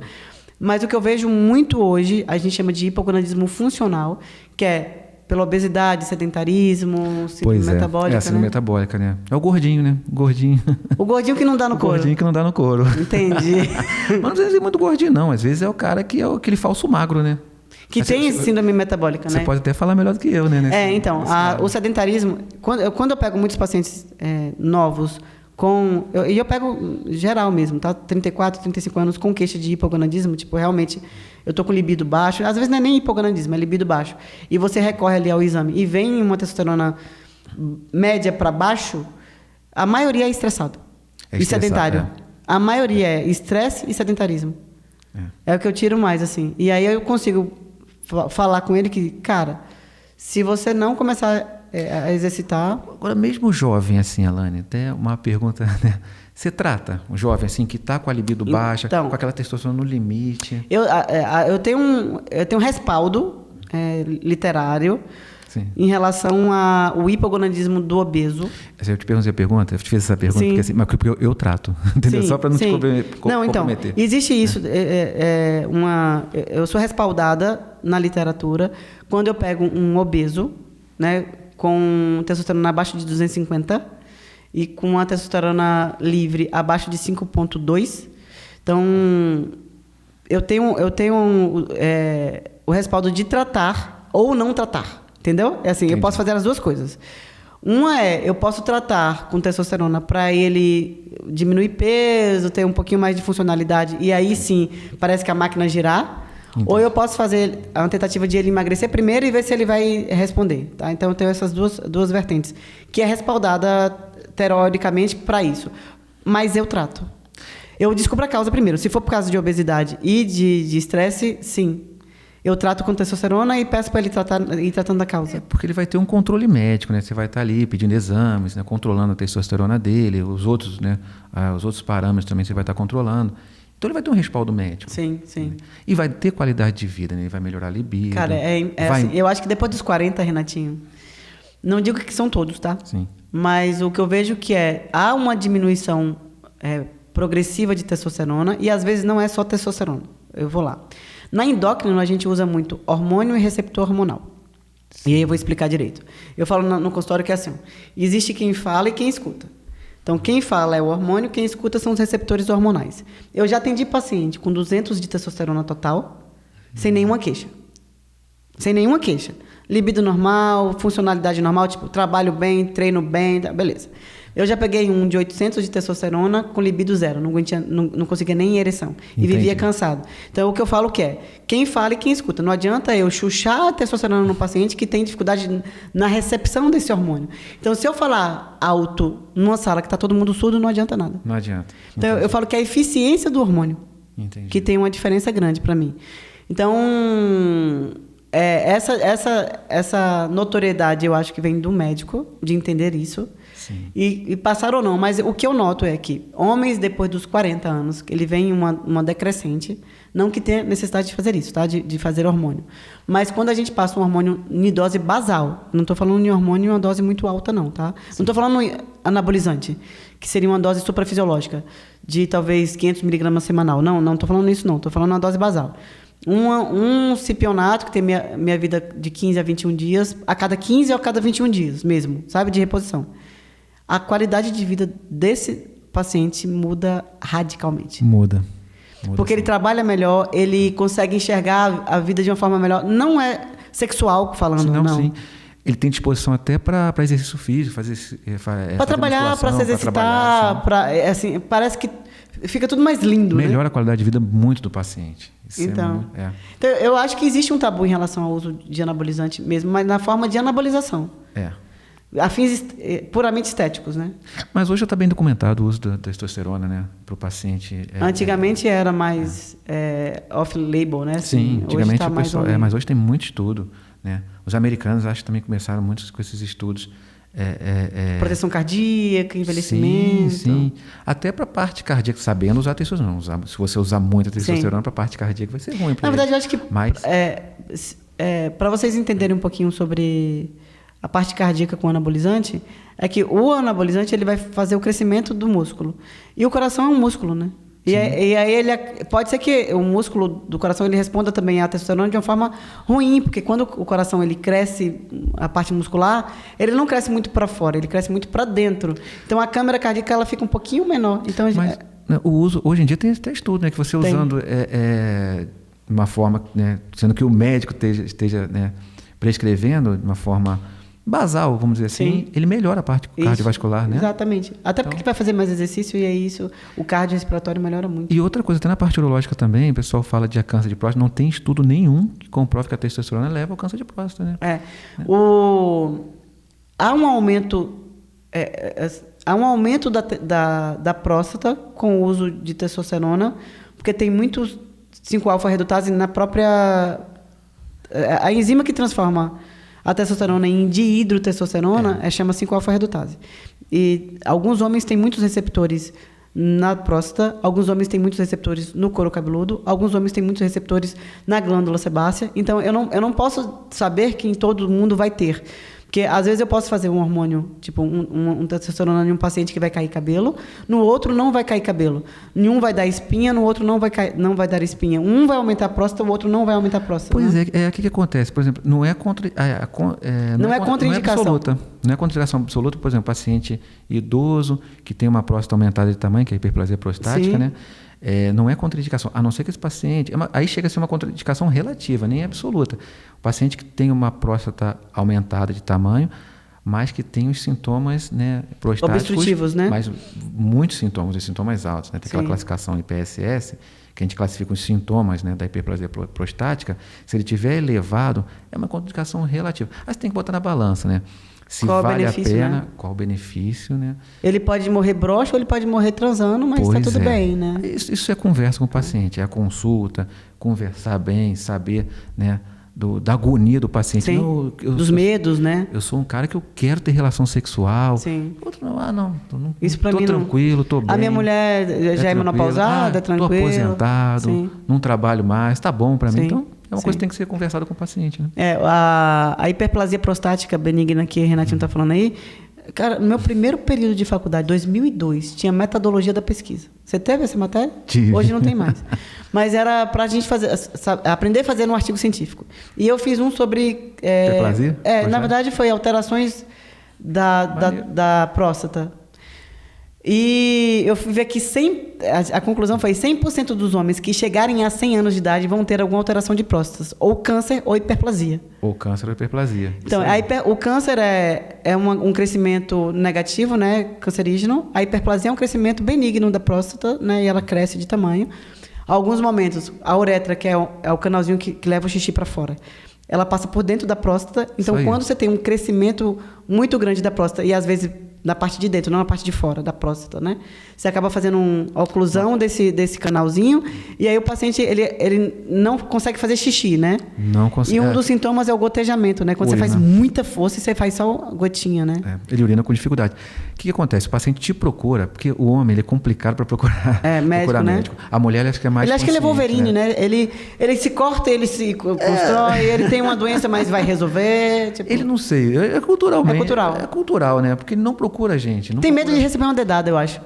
Mas o que eu vejo muito hoje, a gente chama de hipogonadismo funcional, que é pela obesidade, sedentarismo, síndrome metabólica. Síndrome metabólica, né? É o gordinho, né? O gordinho que não dá no couro. O gordinho que não dá no couro. Entendi. Mas não precisa ser muito gordinho, não. Às vezes é o cara que é aquele falso magro, né? Que tem síndrome metabólica, né? Você pode até falar melhor do que eu, né? O sedentarismo... Quando eu pego muitos pacientes novos eu pego geral mesmo, tá? 34, 35 anos com queixa de hipogonadismo, tipo, realmente, eu tô com libido baixo. Às vezes não é nem hipogonadismo, é libido baixo. E você recorre ali ao exame e vem uma testosterona média para baixo, a maioria é estressado. E sedentário. A maioria é estresse e sedentarismo. É o que eu tiro mais, assim. E aí eu consigo falar com ele que, cara, se você não começar a exercitar... Agora, mesmo jovem, assim, Alane, até uma pergunta, né? Você trata um jovem, assim, que está com a libido baixa, com aquela testosterona no limite? Eu tenho um respaldo literário, sim, em relação ao hipogonadismo do obeso. Eu te perguntei a pergunta, eu te fiz essa pergunta, porque eu trato, entendeu? Sim, só para não te comprometer. Então, existe isso. Eu sou respaldada na literatura quando eu pego um obeso, né, com testosterona abaixo de 250 e com a testosterona livre abaixo de 5,2. Então, eu tenho o respaldo de tratar ou não tratar. Entendeu? Assim, entendi. Eu posso fazer as duas coisas. Uma eu posso tratar com testosterona para ele diminuir peso, ter um pouquinho mais de funcionalidade, e aí sim, parece que a máquina girar. Entendi. Ou eu posso fazer uma tentativa de ele emagrecer primeiro e ver se ele vai responder. Tá? Então, eu tenho essas duas vertentes, que é respaldada teoricamente para isso. Mas eu trato. Eu descubro a causa primeiro. Se for por causa de obesidade e de estresse, sim. Eu trato com testosterona e peço para ele ir tratando da causa. Porque ele vai ter um controle médico, né? Você vai estar ali pedindo exames, né? Controlando a testosterona dele, os outros, né? Os outros parâmetros também você vai estar controlando. Então ele vai ter um respaldo médico. Sim, sim. E vai ter qualidade de vida, né? Ele vai melhorar a libido. Cara, vai... assim, eu acho que depois dos 40, Renatinho, não digo que são todos, tá? Sim. Mas o que eu vejo que há uma diminuição progressiva de testosterona e às vezes não é só testosterona. Eu vou lá. Na endócrina a gente usa muito hormônio e receptor hormonal. Sim. E aí eu vou explicar direito. Eu falo no consultório que é assim, existe quem fala e quem escuta. Então, quem fala é o hormônio, quem escuta são os receptores hormonais. Eu já atendi paciente com 200 de testosterona total, sem nenhuma queixa. Sem nenhuma queixa. Libido normal, funcionalidade normal, tipo, trabalho bem, treino bem, tá, beleza. Eu já peguei um de 800 de testosterona com libido zero, não conseguia nem ereção. E vivia cansado. Então, o que eu falo que é, quem fala e quem escuta. Não adianta eu chuchar a testosterona no paciente que tem dificuldade na recepção desse hormônio. Então, se eu falar alto numa sala que está todo mundo surdo, não adianta nada. Não adianta. Então, eu falo que é a eficiência do hormônio. Entendi. Que tem uma diferença grande para mim. Então, essa notoriedade eu acho que vem do médico, de entender isso. E passar ou não, mas o que eu noto é que homens depois dos 40 anos, ele vem uma decrescente, não que tenha necessidade de fazer isso, tá? De fazer hormônio. Mas quando a gente passa um hormônio em dose basal, não estou falando em hormônio em uma dose muito alta não, tá? Sim. Não estou falando em anabolizante, que seria uma dose suprafisiológica, de talvez 500 miligramas semanal. Não estou falando isso não, estou falando uma dose basal. Um cipionato que tem minha vida de 15 a 21 dias, a cada 15 ou a cada 21 dias mesmo, sabe? De reposição. A qualidade de vida desse paciente muda radicalmente. Muda porque sim. Ele trabalha melhor, ele consegue enxergar a vida de uma forma melhor. Não é sexual falando, não. Sim. Ele tem disposição até para exercício físico, para trabalhar, para se exercitar, assim, parece que fica tudo mais lindo. Melhora, né? A qualidade de vida muito do paciente. Então, eu acho que existe um tabu em relação ao uso de anabolizante mesmo, mas na forma de anabolização. A fins puramente estéticos, né? Mas hoje já está bem documentado o uso da testosterona, né? Para o paciente. Antigamente era mais off-label, né? Assim, sim, antigamente o pessoal... mas hoje tem muito estudo, né? Os americanos, acho que também começaram muito com esses estudos. Proteção cardíaca, envelhecimento. Sim. Até para a parte cardíaca, sabendo usar testosterona. Se você usar muito a testosterona para a parte cardíaca, vai ser ruim. Na verdade, eu acho que... para vocês entenderem um pouquinho sobre... A parte cardíaca com o anabolizante é que o anabolizante ele vai fazer o crescimento do músculo. E o coração é um músculo, né? E aí pode ser que o músculo do coração ele responda também à testosterona de uma forma ruim, porque quando o coração ele cresce, a parte muscular, ele não cresce muito para fora, ele cresce muito para dentro. Então a câmara cardíaca ela fica um pouquinho menor. Então, o uso, hoje em dia tem até estudo, né? Que você usando de uma forma, né, sendo que o médico esteja né, prescrevendo de uma forma basal, vamos dizer assim, sim. Ele melhora a parte cardiovascular, né? Exatamente. Até porque ele vai fazer mais exercício e é isso, o cardiorrespiratório melhora muito. E outra coisa, até na parte urológica também, o pessoal fala de câncer de próstata, não tem estudo nenhum que comprove que a testosterona leva ao câncer de próstata, né? Há um aumento da próstata com o uso de testosterona, porque tem muitos 5-alfa-redutase na própria... A enzima que transforma a testosterona em dihidrotestosterona chama 5-alfa-redutase. E alguns homens têm muitos receptores na próstata, alguns homens têm muitos receptores no couro cabeludo, alguns homens têm muitos receptores na glândula sebácea. Então, eu não posso saber que em todo mundo vai ter. Porque, às vezes, eu posso fazer um hormônio, tipo um testosterona em um paciente que vai cair cabelo, no outro não vai cair cabelo. Em um vai dar espinha, no outro não vai dar espinha. Um vai aumentar a próstata, o outro não vai aumentar a próstata. Pois né? O que acontece? Por exemplo, não é contraindicação. Não é absoluta. Não é contraindicação absoluta, por exemplo, paciente idoso que tem uma próstata aumentada de tamanho, que é a hiperplasia prostática, sim. Né? Não é contraindicação, a não ser que esse paciente... Aí chega a ser uma contraindicação relativa, nem absoluta. O paciente que tem uma próstata aumentada de tamanho, mas que tem os sintomas né, prostáticos... Obstrutivos, né? Mas muitos sintomas, os sintomas altos. Né? Tem aquela classificação IPSS, que a gente classifica os sintomas né, da hiperplasia prostática. Se ele tiver elevado, é uma contraindicação relativa. Aí você tem que botar na balança, né? Se qual vale a pena, né? Qual o benefício, né? Ele pode morrer broxa ou ele pode morrer transando, mas está tudo bem, né? Isso é conversa com o paciente, é a consulta, conversar bem, saber, né, da agonia do paciente. Sim. Dos medos, né? Eu sou um cara que eu quero ter relação sexual. Sim. Outro não, não Isso pra tô mim tranquilo, tô bem. A minha mulher já é menopausada, tranquilo. Tô aposentado, Sim. não trabalho mais, tá bom pra mim. Sim. Então, é uma Sim. coisa que tem que ser conversada com o paciente, né? A hiperplasia prostática benigna que o Renatinho tá falando aí, cara, no meu primeiro período de faculdade, 2002, tinha metodologia da pesquisa. Você teve essa matéria? Tive. Hoje não tem mais. Mas era pra gente aprender a fazer no artigo científico. E eu fiz um sobre... Hiperplasia? Na verdade, foi alterações da próstata. E eu fui ver que a conclusão foi 100% dos homens que chegarem a 100 anos de idade vão ter alguma alteração de próstata, ou câncer ou hiperplasia. Ou câncer ou hiperplasia. Então, o câncer é um crescimento negativo, né, cancerígeno. A hiperplasia é um crescimento benigno da próstata, né, e ela cresce de tamanho. Alguns momentos, a uretra, que é o canalzinho que leva o xixi para fora, ela passa por dentro da próstata. Então, quando você tem um crescimento muito grande da próstata, e às vezes na parte de dentro, não na parte de fora da próstata, né? Você acaba fazendo uma oclusão desse canalzinho, e aí o paciente ele não consegue fazer xixi, né? Não consegue. E um dos sintomas é o gotejamento, né? Quando você faz muita força e você faz só gotinha, né? Ele urina com dificuldade. O que acontece? O paciente te procura, porque o homem ele é complicado para procurar, médico, né? médico. A mulher acho que é mais Ele acha que ele é Wolverine, né? Ele se corta, ele se constrói, ele tem uma doença, mas vai resolver. Tipo... Ele não sei, é culturalmente. É cultural. É cultural, né? Porque ele não procura a gente. Tem medo de receber uma dedada, eu acho.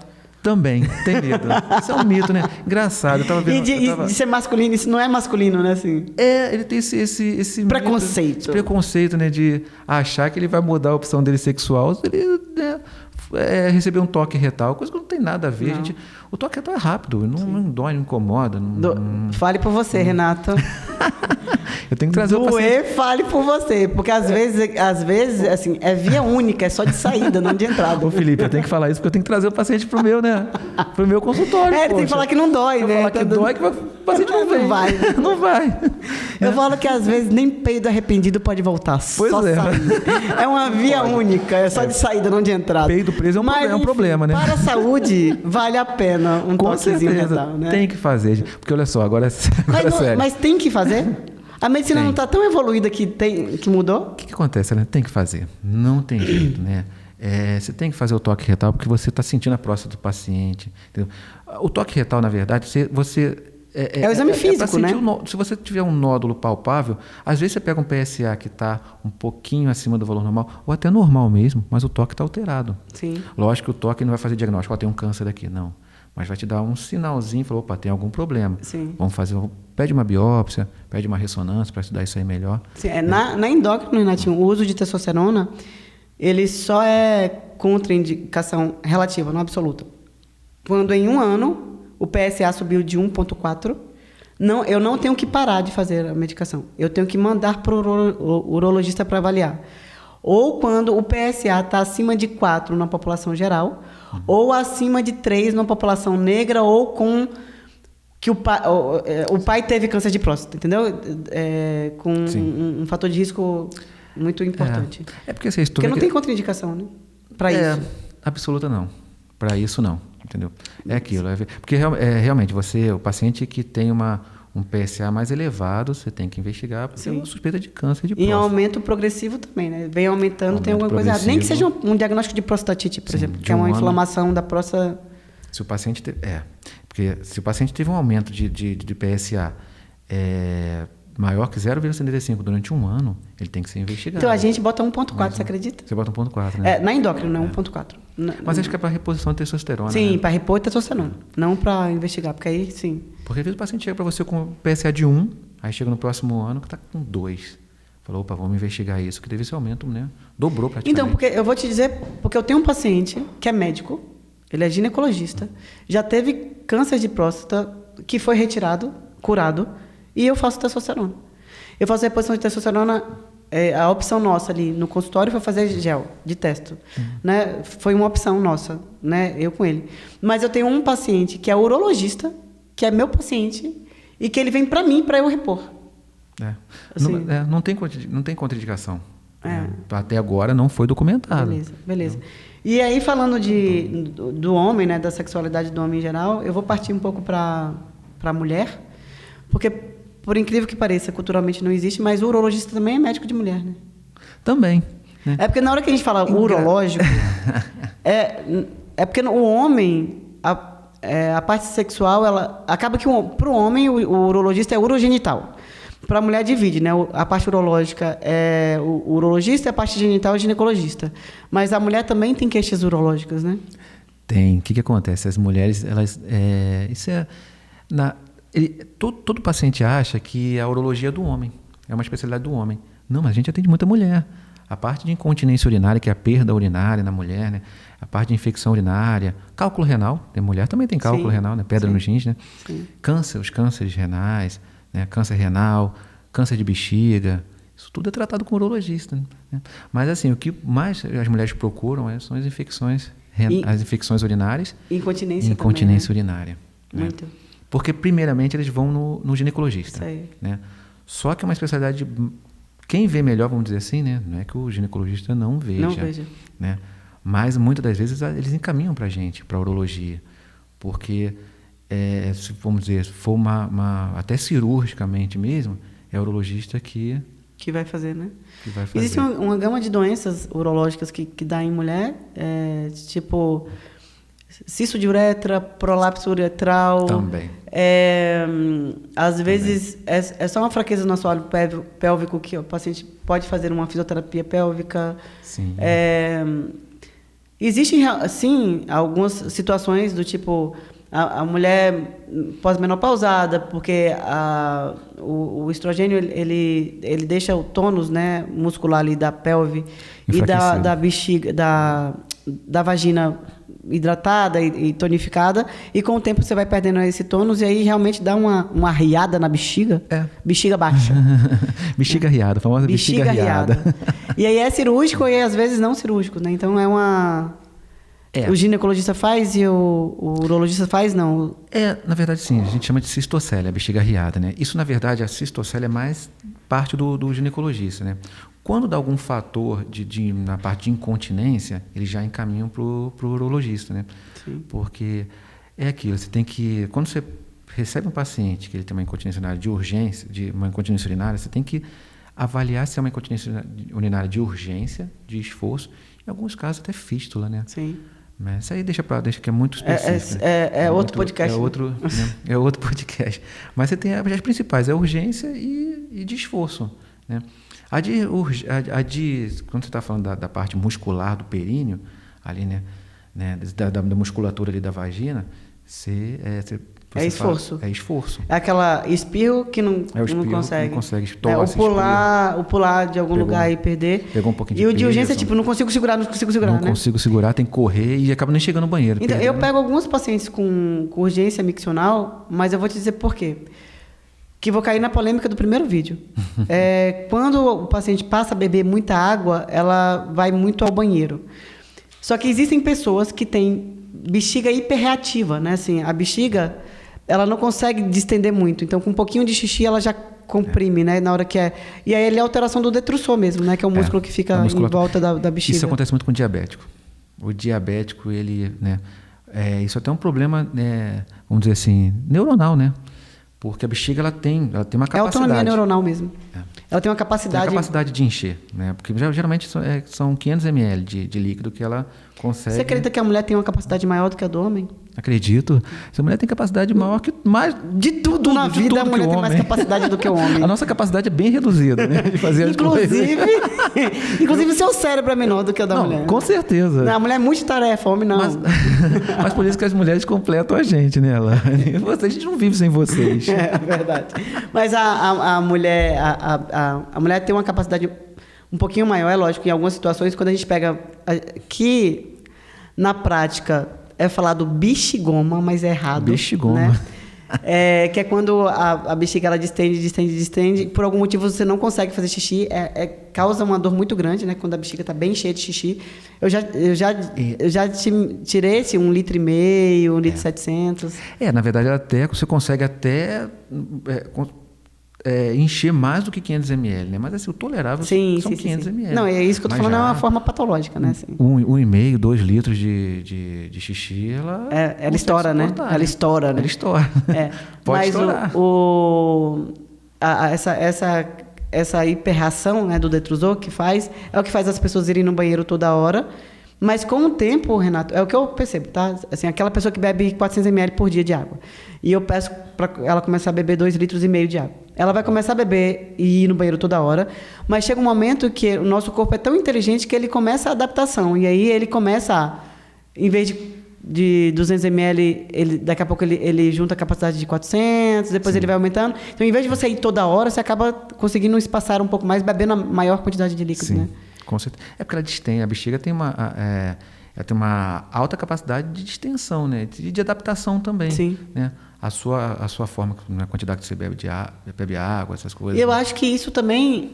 Também, tem medo. Isso é um mito, né? Engraçado. Eu tava vendo, de ser masculino, isso não é masculino, né? Assim. Ele tem esse preconceito. Mito, esse preconceito, né? De achar que ele vai mudar a opção dele sexual se ele receber um toque retal, coisa que não tem nada a ver. Gente, o toque retal é rápido, não dói, não incomoda. Fale por você, Renato. Eu tenho que trazer o paciente. Fale por você, porque às vezes, assim, é via única, é só de saída, não de entrada. Ô, Felipe, eu tenho que falar isso porque eu tenho que trazer o paciente pro meu, né? Pro meu consultório. Ele tem que falar que não dói, né? Falar que dói, que o paciente não vem. Não vai. Não vai. Eu falo que às vezes nem peido arrependido pode voltar. Pois só é. Sair. É uma via única, é só de saída, não de entrada. Peido preso é um problema, né? Para a saúde, vale a pena um toquezinho retal, né? Tem que fazer, gente. Porque olha só, agora é sério. Mas tem que fazer? A medicina não está tão evoluída que mudou? O que acontece, né? Tem que fazer. Não tem jeito, né? Você tem que fazer o toque retal porque você está sentindo a próstata do paciente. Entendeu? O toque retal, na verdade, você... É o exame físico, né? Se você tiver um nódulo palpável, às vezes você pega um PSA que está um pouquinho acima do valor normal, ou até normal mesmo, mas o toque está alterado. Sim. Lógico que o toque não vai fazer diagnóstico, tem um câncer aqui, não. Mas vai te dar um sinalzinho, falou, opa, tem algum problema. Sim. Pede uma biópsia, pede uma ressonância para estudar isso aí melhor. Sim, na endócrino, Renatinho, o uso de testosterona, ele só é contraindicação relativa, não absoluta. Quando em 1 ano o PSA subiu de 1,4, eu não tenho que parar de fazer a medicação. Eu tenho que mandar para o urologista para avaliar. Ou quando o PSA está acima de 4 na população geral, ou acima de 3 na população negra, ou com que o pai teve câncer de próstata, entendeu? Com um fator de risco muito importante. Porque não tem contraindicação, né? Para isso. Absoluta não. Para isso não, entendeu? É aquilo. Porque realmente o paciente que tem um PSA mais elevado, você tem que investigar porque é uma suspeita de câncer de próstata. Em aumento progressivo também, né? Vem aumentando, tem alguma coisa errada. Nem que seja um diagnóstico de prostatite, por exemplo, que é uma inflamação da próstata. Se o paciente porque se o paciente teve um aumento de PSA maior que 0,75 durante 1 ano, ele tem que ser investigado. Então a gente bota 1,4, você acredita? Você bota 1,4, né? Na endócrino, não 1,4. Mas acho que é para reposição de testosterona. Sim, né? para repor testosterona, não para investigar, porque aí sim. Porque às vezes o paciente chega para você com PSA de 1, aí chega no próximo ano que está com 2. Falou, opa, vamos investigar isso, que teve esse aumento, né? Dobrou praticamente. Então, porque eu vou te dizer, porque eu tenho um paciente que é médico, ele é ginecologista, já teve câncer de próstata que foi retirado, curado, e eu faço testosterona. Eu faço reposição de testosterona, a opção nossa ali no consultório foi fazer gel de testo. Né? Foi uma opção nossa, né? Eu com ele. Mas eu tenho um paciente que é urologista, que é meu paciente, e que ele vem para mim para eu repor. Assim, não tem contraindicação. Até agora não foi documentado. Beleza. E aí, falando do homem, né, da sexualidade do homem em geral, eu vou partir um pouco para a mulher, porque por incrível que pareça, culturalmente não existe, mas o urologista também é médico de mulher, né? Também. Né? É porque na hora que a gente fala urológico, é porque o homem, a parte sexual, ela acaba que para o homem o urologista é urogenital. Para a mulher divide, né? A parte urológica é o urologista, a parte genital é o ginecologista. Mas a mulher também tem queixas urológicas, né? Tem. O que acontece? As mulheres, elas... todo paciente acha que a urologia é do homem. É uma especialidade do homem. Não, mas a gente atende muita mulher. A parte de incontinência urinária, que é a perda urinária na mulher, né? A parte de infecção urinária, cálculo renal, tem mulher também tem cálculo renal, né? Pedra nos rins, né? Sim. Câncer, os cânceres renais, né? Câncer renal, câncer de bexiga, isso tudo é tratado com urologista, né? Mas assim, o que mais as mulheres procuram são as infecções, as infecções urinárias e incontinência também, né? Urinária. Muito. Né? Porque primeiramente eles vão no ginecologista. Isso aí. Né? Só que é uma especialidade... Quem vê melhor, vamos dizer assim, né? Não é que o ginecologista não veja. Né? Mas muitas das vezes eles encaminham para a gente, para a urologia. Porque, se vamos dizer, se for até cirurgicamente mesmo, é o urologista que vai fazer, né? Que vai fazer. Existe uma gama de doenças urológicas que dá em mulher, tipo cisto de uretra, prolapso uretral. Também. Às vezes é só uma fraqueza no assoalho pélvico que o paciente pode fazer uma fisioterapia pélvica. Sim. Existem, sim, algumas situações do tipo a mulher pós-menopausada, porque o estrogênio ele deixa o tônus, né, muscular ali da pelve e da bexiga, da vagina hidratada e tonificada, e com o tempo você vai perdendo esse tônus e aí realmente dá uma riada na bexiga. Bexiga baixa. Bexiga riada, a famosa bexiga riada. E aí é cirúrgico e às vezes não cirúrgico, né? Então o ginecologista faz e o urologista faz, não? Na verdade sim, a gente chama de cistocélia, a bexiga riada, né? Isso, na verdade, a cistocélia é mais parte do ginecologista, né? Quando dá algum fator na parte de incontinência, eles já encaminham para o urologista, né? Sim. Porque é aquilo, você tem que... Quando você recebe um paciente que ele tem uma incontinência urinária de urgência, uma incontinência urinária, você tem que avaliar se é uma incontinência urinária de urgência, de esforço, em alguns casos até fístula, né? Sim. Mas isso aí deixa que é muito específico. Outro podcast. É outro podcast. Mas você tem as principais, é urgência e de esforço, né? Quando você está falando da parte muscular do períneo, ali, né, da musculatura ali da vagina, é esforço. É esforço. É aquela espirro que não consegue. Não consegue. O pular de algum lugar e perder. Pegou um pouquinho de peso. E o de urgência é tipo, não consigo segurar, Não né? consigo segurar, tem que correr e acaba nem chegando no banheiro. Então, eu pego alguns pacientes com urgência miccional, mas eu vou te dizer por quê. Que vou cair na polêmica do primeiro vídeo. Quando o paciente passa a beber muita água, ela vai muito ao banheiro. Só que existem pessoas que têm bexiga hiperreativa, né? Assim, a bexiga, ela não consegue distender muito. Então, com um pouquinho de xixi, ela já comprime, né? Na hora que é... E aí, ele é a alteração do detrusor mesmo, né? Que é o músculo que fica em volta da bexiga. Isso acontece muito com o diabético. O diabético, ele... né? Isso até é um problema, né? Vamos dizer assim, neuronal, né? Porque a bexiga ela tem uma capacidade. É autonomia neuronal mesmo. Ela tem uma capacidade... Tem a capacidade de encher, né? Porque geralmente são 500 ml de líquido que ela consegue... Você acredita que a mulher tem uma capacidade maior do que a do homem? Acredito. Essa mulher tem capacidade maior que... De tudo na vida, a mulher tem mais capacidade do que o homem. A nossa capacidade é bem reduzida, né? De fazer as coisas. Inclusive, o seu cérebro é menor do que o da mulher. Com certeza. Não, a mulher é multitarefa, homem não. Mas por isso que as mulheres completam a gente, né, Elaine? A gente não vive sem vocês. É verdade. Mas a mulher tem uma capacidade um pouquinho maior, é lógico, em algumas situações, quando a gente pega... Que, na prática, é falado bexigoma, mas é errado. Bexigoma. Né? Que é quando a bexiga ela distende. Por algum motivo você não consegue fazer xixi. Causa uma dor muito grande, né? Quando a bexiga está bem cheia de xixi. Eu já tirei 1,5 litro, 1,7 litro. Na verdade, você consegue até encher mais do que 500 ml, né? Mas assim, o tolerável são 500 ml. Não, é isso que eu estou falando, é uma forma patológica, né? Assim. 1,5, 2 litros de xixi, ela estoura, né? Ela estoura, né? Ela estoura. Pode mas estourar. essa hiperreação, né, do detrusor é o que faz as pessoas irem no banheiro toda hora. Mas com o tempo, Renato, é o que eu percebo, tá? Assim, aquela pessoa que bebe 400 ml por dia de água. E eu peço para ela começar a beber 2,5 litros de água. Ela vai começar a beber e ir no banheiro toda hora, mas chega um momento que o nosso corpo é tão inteligente que ele começa a adaptação. E aí ele começa a, em vez de 200 ml, daqui a pouco ele junta a capacidade de 400, depois ele vai aumentando. Então, em vez de você ir toda hora, você acaba conseguindo espaçar um pouco mais, bebendo a maior quantidade de líquido, né? Com certeza. É porque ela distende, a bexiga tem ela tem uma alta capacidade de distensão, né? De adaptação também. Sim. Né? A sua forma, a quantidade que você bebe água, essas coisas. Eu acho que isso também,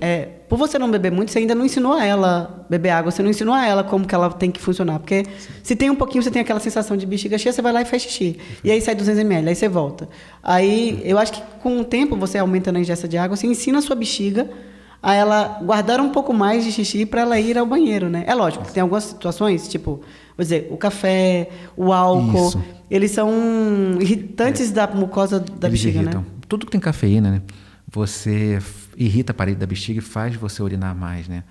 por você não beber muito, você ainda não ensinou a ela beber água, você não ensinou a ela como que ela tem que funcionar. Porque se tem um pouquinho, você tem aquela sensação de bexiga cheia, você vai lá e faz xixi. E aí sai 200 ml, aí você volta. Aí, eu acho que com o tempo, você aumentando a ingesta de água, você ensina a sua bexiga a ela guardar um pouco mais de xixi para ela ir ao banheiro, né? É lógico que tem algumas situações, tipo, vou dizer, o café, o álcool, Isso. eles são irritantes da mucosa da Eles bexiga, irritam. né? Tudo que tem cafeína, né? Você irrita a parede da bexiga e faz você urinar mais, né?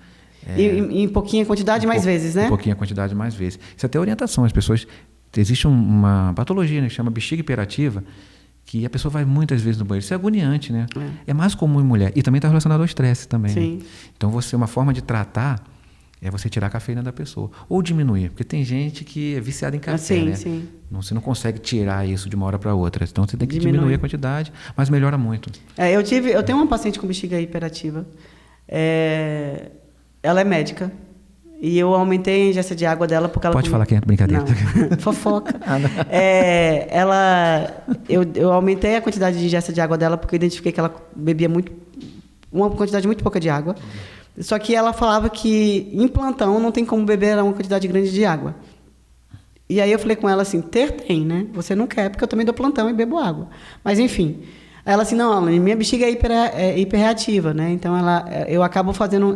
E em pouquinha quantidade, mais vezes, né? Em pouquinha quantidade, mais vezes. Isso até é orientação. As pessoas... Existe uma patologia, né? Que chama bexiga hiperativa, que a pessoa vai muitas vezes no banheiro. Isso é agoniante, né? É mais comum em mulher. E também está relacionado ao estresse também. Sim. Né? Então, uma forma de tratar é você tirar a cafeína da pessoa. Ou diminuir. Porque tem gente que é viciada em café, sim, né? sim. Você não consegue tirar isso de uma hora para outra. Então, você tem que diminuir a quantidade, mas melhora muito. Eu tenho uma paciente com bexiga hiperativa. Ela é médica. E eu aumentei a ingesta de água dela porque ela... Pode falar que é brincadeira. Não, fofoca. Eu aumentei a quantidade de ingesta de água dela porque eu identifiquei que ela bebia uma quantidade muito pouca de água. Só que ela falava que em plantão não tem como beber uma quantidade grande de água. E aí eu falei com ela assim, tem, né? Você não quer, porque eu também dou plantão e bebo água. Mas enfim... Aí ela assim, não, minha bexiga é hiperreativa, né? Então eu acabo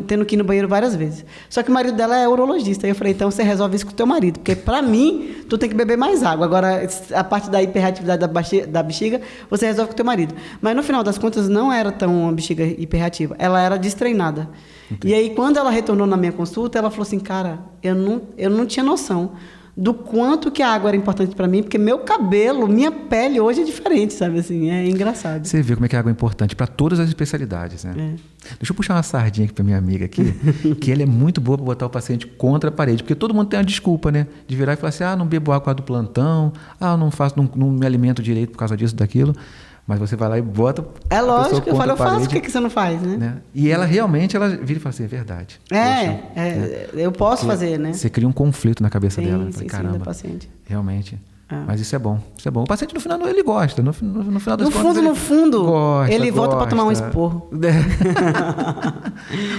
tendo que ir no banheiro várias vezes. Só que o marido dela é urologista. Aí eu falei, então você resolve isso com o teu marido, porque pra mim, tu tem que beber mais água. Agora, a parte da hiperreatividade da bexiga, você resolve com o teu marido. Mas no final das contas, não era tão uma bexiga hiperreativa. Ela era destreinada. Entendi. E aí, quando ela retornou na minha consulta, ela falou assim, cara, eu não tinha noção do quanto que a água era importante para mim, porque meu cabelo, minha pele hoje é diferente, sabe assim, é engraçado. Você vê como é que a água é importante para todas as especialidades, né? Deixa eu puxar uma sardinha aqui para minha amiga aqui, que ela é muito boa para botar o paciente contra a parede, porque todo mundo tem uma desculpa, né? De virar e falar assim, não bebo água por causa do plantão, eu não me alimento direito por causa disso, daquilo. Mas você vai lá e bota. É lógico, eu falo, eu faço, por que você não faz, né? E ela realmente, vira e fala assim, é verdade. Eu posso fazer, né? Você cria um conflito na cabeça dela. Sim, caramba, da paciente. Realmente. Mas isso é bom. O paciente, no final, ele gosta. No final das contas, no fundo, gosta, ele volta para tomar um esporro.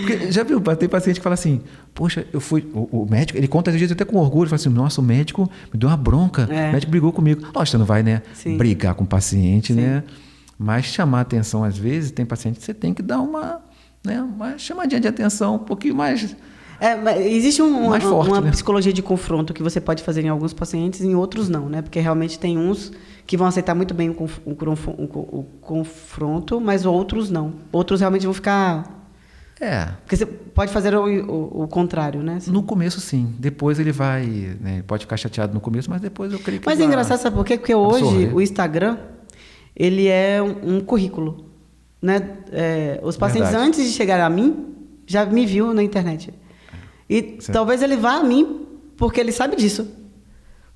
Porque, já viu, tem paciente que fala assim, poxa, eu fui... O médico, ele conta às vezes até com orgulho, fala assim, nossa, o médico me deu uma bronca, o médico brigou comigo. Lógico, você não vai, né, brigar com o paciente, né? Mas chamar atenção, às vezes, tem paciente que você tem que dar uma chamadinha de atenção um pouquinho mais... Existe uma né? psicologia de confronto que você pode fazer em alguns pacientes, em outros não, né? Porque realmente tem uns que vão aceitar muito bem o confronto, mas outros não. Outros realmente vão ficar... Porque você pode fazer o contrário, né? No começo, sim. Depois ele vai... Né? Pode ficar chateado no começo, mas depois eu creio que... Mas é engraçado, sabe por quê? Porque hoje o Instagram, ele é um currículo, né? Os pacientes, antes de chegar a mim, já me viu na internet. E talvez ele vá a mim porque ele sabe disso.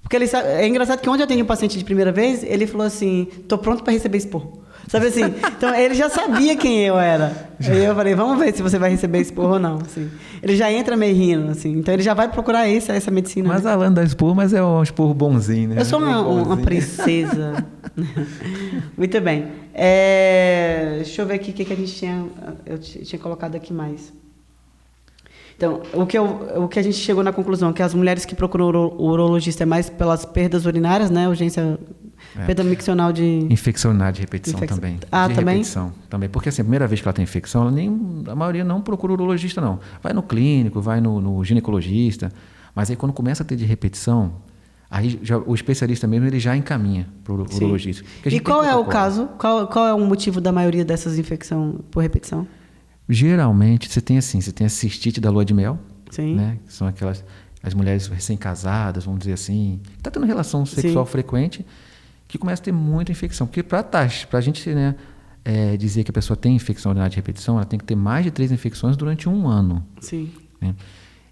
Porque ele sabe, é engraçado que onde eu atendi um paciente de primeira vez, ele falou assim, tô pronto para receber esporro. Sabe assim? Então, ele já sabia quem eu era. Aí eu falei, vamos ver se você vai receber esporro ou não. Assim. Ele já entra meio rindo, assim. Então, ele já vai procurar essa medicina. Mas a Alana dá esporro, mas é um esporro bonzinho, né? Eu sou uma princesa. Muito bem. Deixa eu ver aqui o que a gente tinha colocado aqui mais. Então, o que a gente chegou na conclusão, que as mulheres que procuram o urologista é mais pelas perdas urinárias, né? Urgência, perda miccional de... Infecção urinária de repetição também. Também? Repetição também. Porque assim, a primeira vez que ela tem infecção, a maioria não procura urologista, não. Vai no clínico, vai no ginecologista. Mas aí, quando começa a ter de repetição, Aí o especialista mesmo ele já encaminha para o urologista. E qual é o caso? Qual é o motivo da maioria dessas infecções por repetição? Geralmente você tem a cistite da lua de mel, Sim. né? Que são as mulheres recém-casadas, vamos dizer assim, que está tendo relação sexual frequente, que começa a ter muita infecção. Porque para a gente, né, dizer que a pessoa tem infecção urinária de repetição, ela tem que ter mais de 3 infecções durante 1 ano. Sim. Né?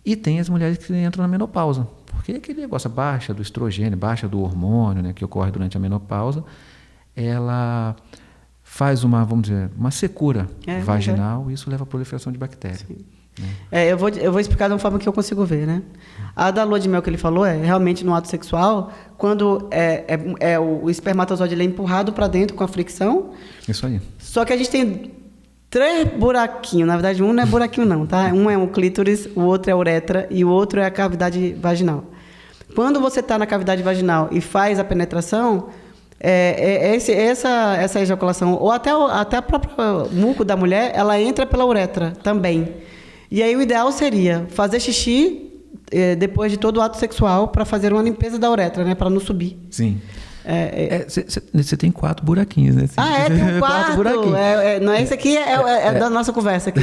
E tem as mulheres que entram na menopausa, porque aquele negócio baixa do estrogênio, baixa do hormônio, né, que ocorre durante a menopausa, ela faz uma secura vaginal e isso leva à proliferação de bactérias. Né? Eu vou explicar de uma forma que eu consigo ver, né? A da lua de mel que ele falou é realmente no ato sexual, quando o espermatozoide ele é empurrado para dentro com a fricção. Isso aí. Só que a gente tem 3 buraquinhos, na verdade um não é buraquinho não, tá? Um é o clítoris, o outro é a uretra e o outro é a cavidade vaginal. Quando você está na cavidade vaginal e faz a penetração, essa ejaculação, ou até a própria muco da mulher, ela entra pela uretra também. E aí o ideal seria fazer xixi depois de todo o ato sexual para fazer uma limpeza da uretra, né? Para não subir. Sim. Você tem 4 buraquinhos, né? Tem 4 buraquinhos. Não, esse aqui é da nossa conversa aqui.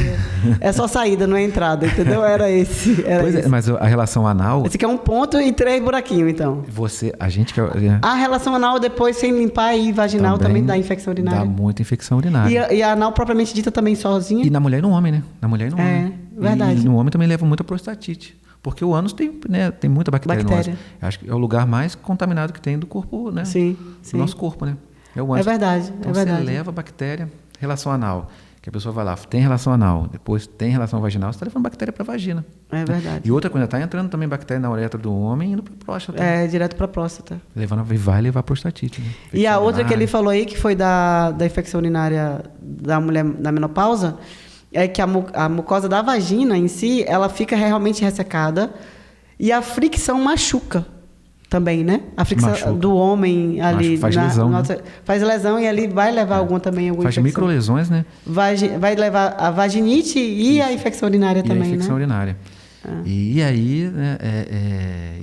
É só saída, não é entrada, entendeu? Era esse. Mas a relação anal... Esse aqui é 1 ponto e 3 buraquinhos, então. A relação anal depois, sem limpar e vaginal, também dá infecção urinária. Dá muita infecção urinária. E a anal propriamente dita também sozinha. E na mulher e no homem, né? Na mulher e no homem. Verdade. E no homem também leva muita prostatite. Porque o ânus tem muita bactéria no ânus. Acho que é o lugar mais contaminado que tem do corpo, né? Sim. Do nosso corpo, né? É o ânus. É verdade. Então você leva bactéria, relação anal. Que a pessoa vai lá, tem relação anal, depois tem relação vaginal, você está levando bactéria para a vagina. É verdade. E outra coisa, está entrando também bactéria na uretra do homem e indo para a próstata. Direto para a próstata. Vai levar prostatite. Né? E a outra que ele falou aí, que foi da infecção urinária da mulher na menopausa, é que a mucosa da vagina em si, ela fica realmente ressecada e a fricção machuca também, né? A fricção do homem ali... Faz lesão, né? Faz lesão e ali vai levar alguma infecção. Faz microlesões, né? Vai levar a vaginite e a infecção urinária também, né? A infecção urinária. E aí... né,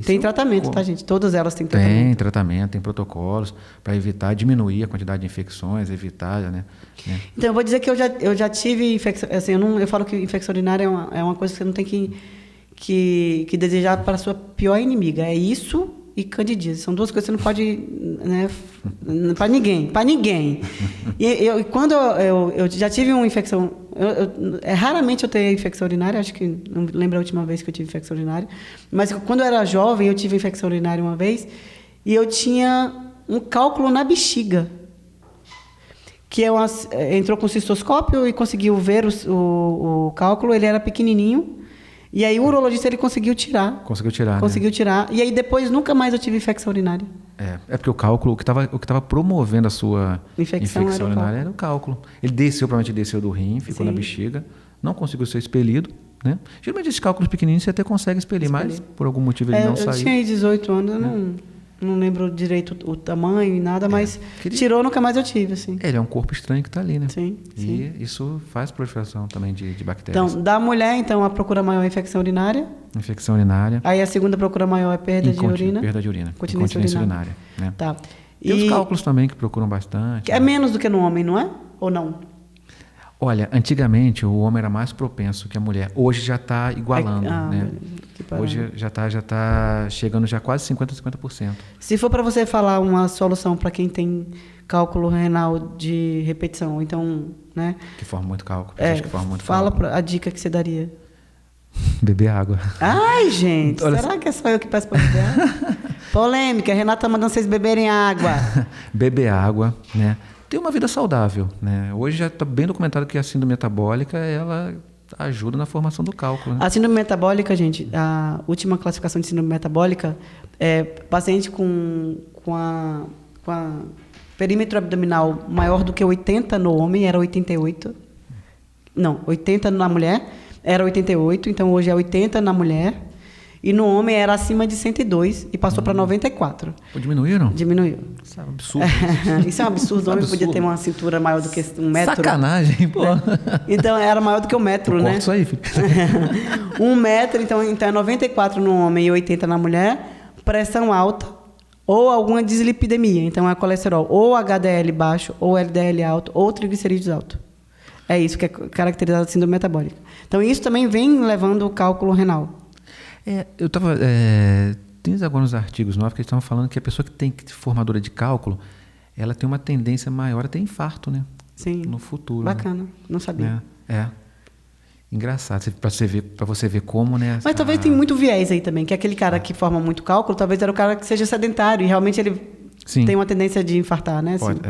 tem tratamento, tá, gente? Todas elas têm tratamento. Tem tratamento, tem protocolos para diminuir a quantidade de infecções, evitar, né? Então, eu vou dizer que eu já tive infecção... Assim, eu falo que infecção urinária é uma coisa que você não tem que desejar para a sua pior inimiga. É isso e candidíase. São 2 coisas que você não pode... Né, para ninguém. E quando eu já tive uma infecção... raramente eu tenho infecção urinária, acho que não lembro a última vez que eu tive infecção urinária, mas quando eu era jovem eu tive infecção urinária uma vez e eu tinha um cálculo na bexiga, que entrou com cistoscópio e conseguiu ver o cálculo, ele era pequenininho, e aí o urologista ele conseguiu tirar. Conseguiu tirar. E aí depois nunca mais eu tive infecção urinária. É porque o cálculo, o que estava promovendo a sua infecção urinária era o cálculo. Ele provavelmente desceu do rim, ficou na bexiga, não conseguiu ser expelido, né? Geralmente esses cálculos pequenininhos você até consegue expelir, mas por algum motivo ele não saiu. Eu tinha 18 anos, eu não lembro direito o tamanho e nada, mas tirou, nunca mais eu tive, assim. Ele é um corpo estranho que está ali, né? Sim. E isso faz proliferação também de bactérias. Então, da mulher, a procura maior é infecção urinária. Infecção urinária. Aí a segunda procura maior é perda de urina. Perda de urina. Continência urinária. Né? Tá. Tem os cálculos também que procuram bastante. É menos do que no homem, não é? Ou não? Olha, antigamente o homem era mais propenso que a mulher. Hoje já está igualando, né? Hoje já está chegando já quase 50%. Se for para você falar uma solução para quem tem cálculo renal de repetição, então, né? Que forma muito cálculo. Que forma muito fala cálculo. A dica que você daria. Beber água. Ai, gente, será que é só eu que peço para beber água? Polêmica, a Renata tá mandando vocês beberem água. Beber água, né? Ter uma vida saudável, né? Hoje já está bem documentado que a síndrome metabólica, ela ajuda na formação do cálculo. Né? A síndrome metabólica, gente, a última classificação de síndrome metabólica é paciente com a perímetro abdominal maior do que 80 no homem, era 88. Não, 80 na mulher, era 88, então hoje é 80 na mulher. E no homem era acima de 102 e passou para 94. Pô, diminuíram? Diminuiu. Isso é um absurdo. Isso é um absurdo. O homem podia ter uma cintura maior do que 1 metro. Sacanagem, pô. Então, era maior do que 1 metro, né? Isso aí, filho. 1 metro, então é 94 no homem e 80 na mulher. Pressão alta, ou alguma dislipidemia, então é colesterol ou HDL baixo, ou LDL alto, ou triglicerídeos alto. É isso que é caracterizado assim síndrome metabólica. Então isso também vem levando o cálculo renal. Eu estava... tem agora uns artigos novos que estavam falando que a pessoa que tem formadora de cálculo, ela tem uma tendência maior a ter infarto, né? Sim. No futuro. Bacana, né? não sabia. Engraçado, para você ver como, né? Mas talvez tem muito viés aí também, que aquele cara que forma muito cálculo, talvez era o cara que seja sedentário e realmente ele tem uma tendência de infartar, né? Assim.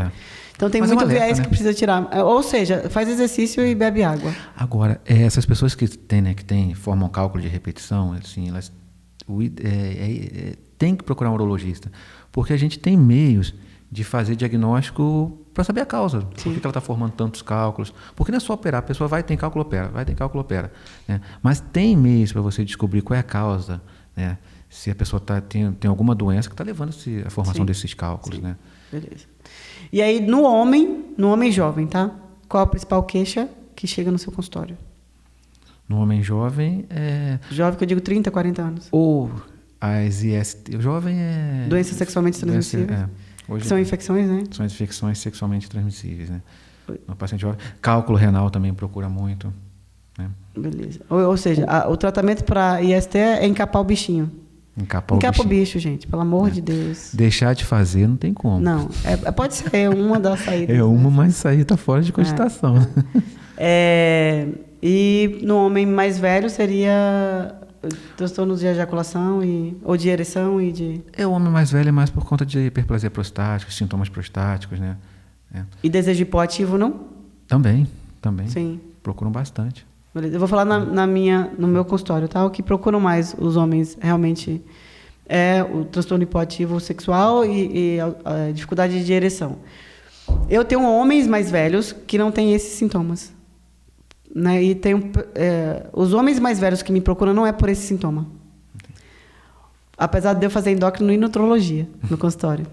Então tem muito viés, né? Que precisa tirar. Ou seja, faz exercício e bebe água. Agora, essas pessoas que têm, né, formam cálculo de repetição, assim, elas tem que procurar um urologista, porque a gente tem meios de fazer diagnóstico para saber a causa. Por que ela está formando tantos cálculos? Porque não é só operar, a pessoa vai ter cálculo, opera. Né? Mas tem meios para você descobrir qual é a causa, né? Se a pessoa tem alguma doença que está levando a formação desses cálculos. Né? Beleza. E aí, no homem jovem, tá? Qual a principal queixa que chega no seu consultório? No homem jovem Jovem que eu digo 30, 40 anos. Ou as IST. O jovem é... Doenças sexualmente transmissíveis. Hoje, são infecções, né? São infecções sexualmente transmissíveis, né? No paciente jovem. Cálculo renal também procura muito. Né? Beleza. Ou seja, o tratamento para IST é encapar o bichinho. Encapa o bicho, gente, pelo amor de Deus. Deixar de fazer não tem como. Não, pode ser uma das saídas. Mas sair está fora de cogitação. E no homem mais velho seria transtornos de ejaculação ou de ereção e de... O homem mais velho é mais por conta de hiperplasia prostática, sintomas prostáticos, né? E desejo hipoativo, não? Também. Sim. Procuram bastante. Beleza. Eu vou falar no meu consultório, tá? O que procuram mais os homens realmente é o transtorno hipoativo sexual e a dificuldade de ereção. Eu tenho homens mais velhos que não têm esses sintomas. Né? E os homens mais velhos que me procuram não é por esse sintoma. Apesar de eu fazer endócrino e nutrologia no consultório.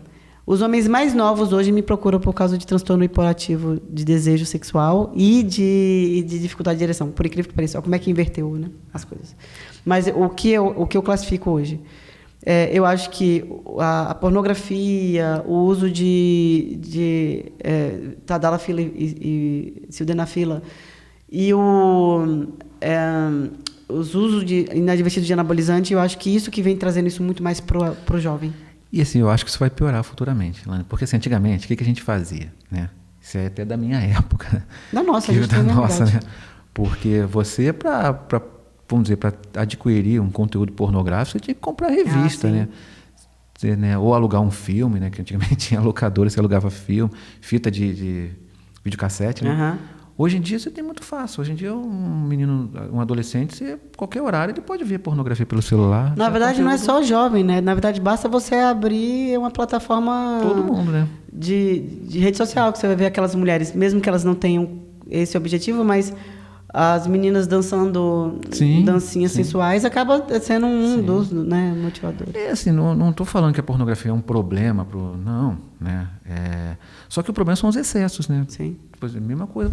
Os homens mais novos hoje me procuram por causa de transtorno hipoativo de desejo sexual e de dificuldade de ereção. Por incrível que pareça. Olha como é que inverteu, né, as coisas. Mas o que eu classifico hoje? Eu acho que a pornografia, o uso de tadalafila e sildenafila e os usos inadvertidos de anabolizante, eu acho que isso que vem trazendo isso muito mais pro jovem. E assim, eu acho que isso vai piorar futuramente, Lani, porque assim, antigamente, o que a gente fazia? Né? Isso é até da minha época. Da nossa, a gente tem nossa, né? Porque você, vamos dizer, para adquirir um conteúdo pornográfico, você tinha que comprar revista, né? Ou alugar um filme, né? Que antigamente tinha locadora, você alugava filme, fita de videocassete, né? Uhum. Hoje em dia você tem muito fácil. Hoje em dia um adolescente, qualquer horário, ele pode ver pornografia pelo celular. Na verdade, não é só jovem, né? Na verdade, basta você abrir uma plataforma... Todo mundo, né? De rede social, que você vai ver aquelas mulheres, mesmo que elas não tenham esse objetivo, mas as meninas dançando dancinhas sensuais acaba sendo um dos, né, motivadores. Assim, não estou falando que a pornografia é um problema, não, né? Só que o problema são os excessos, né? Sim. Por exemplo, a mesma coisa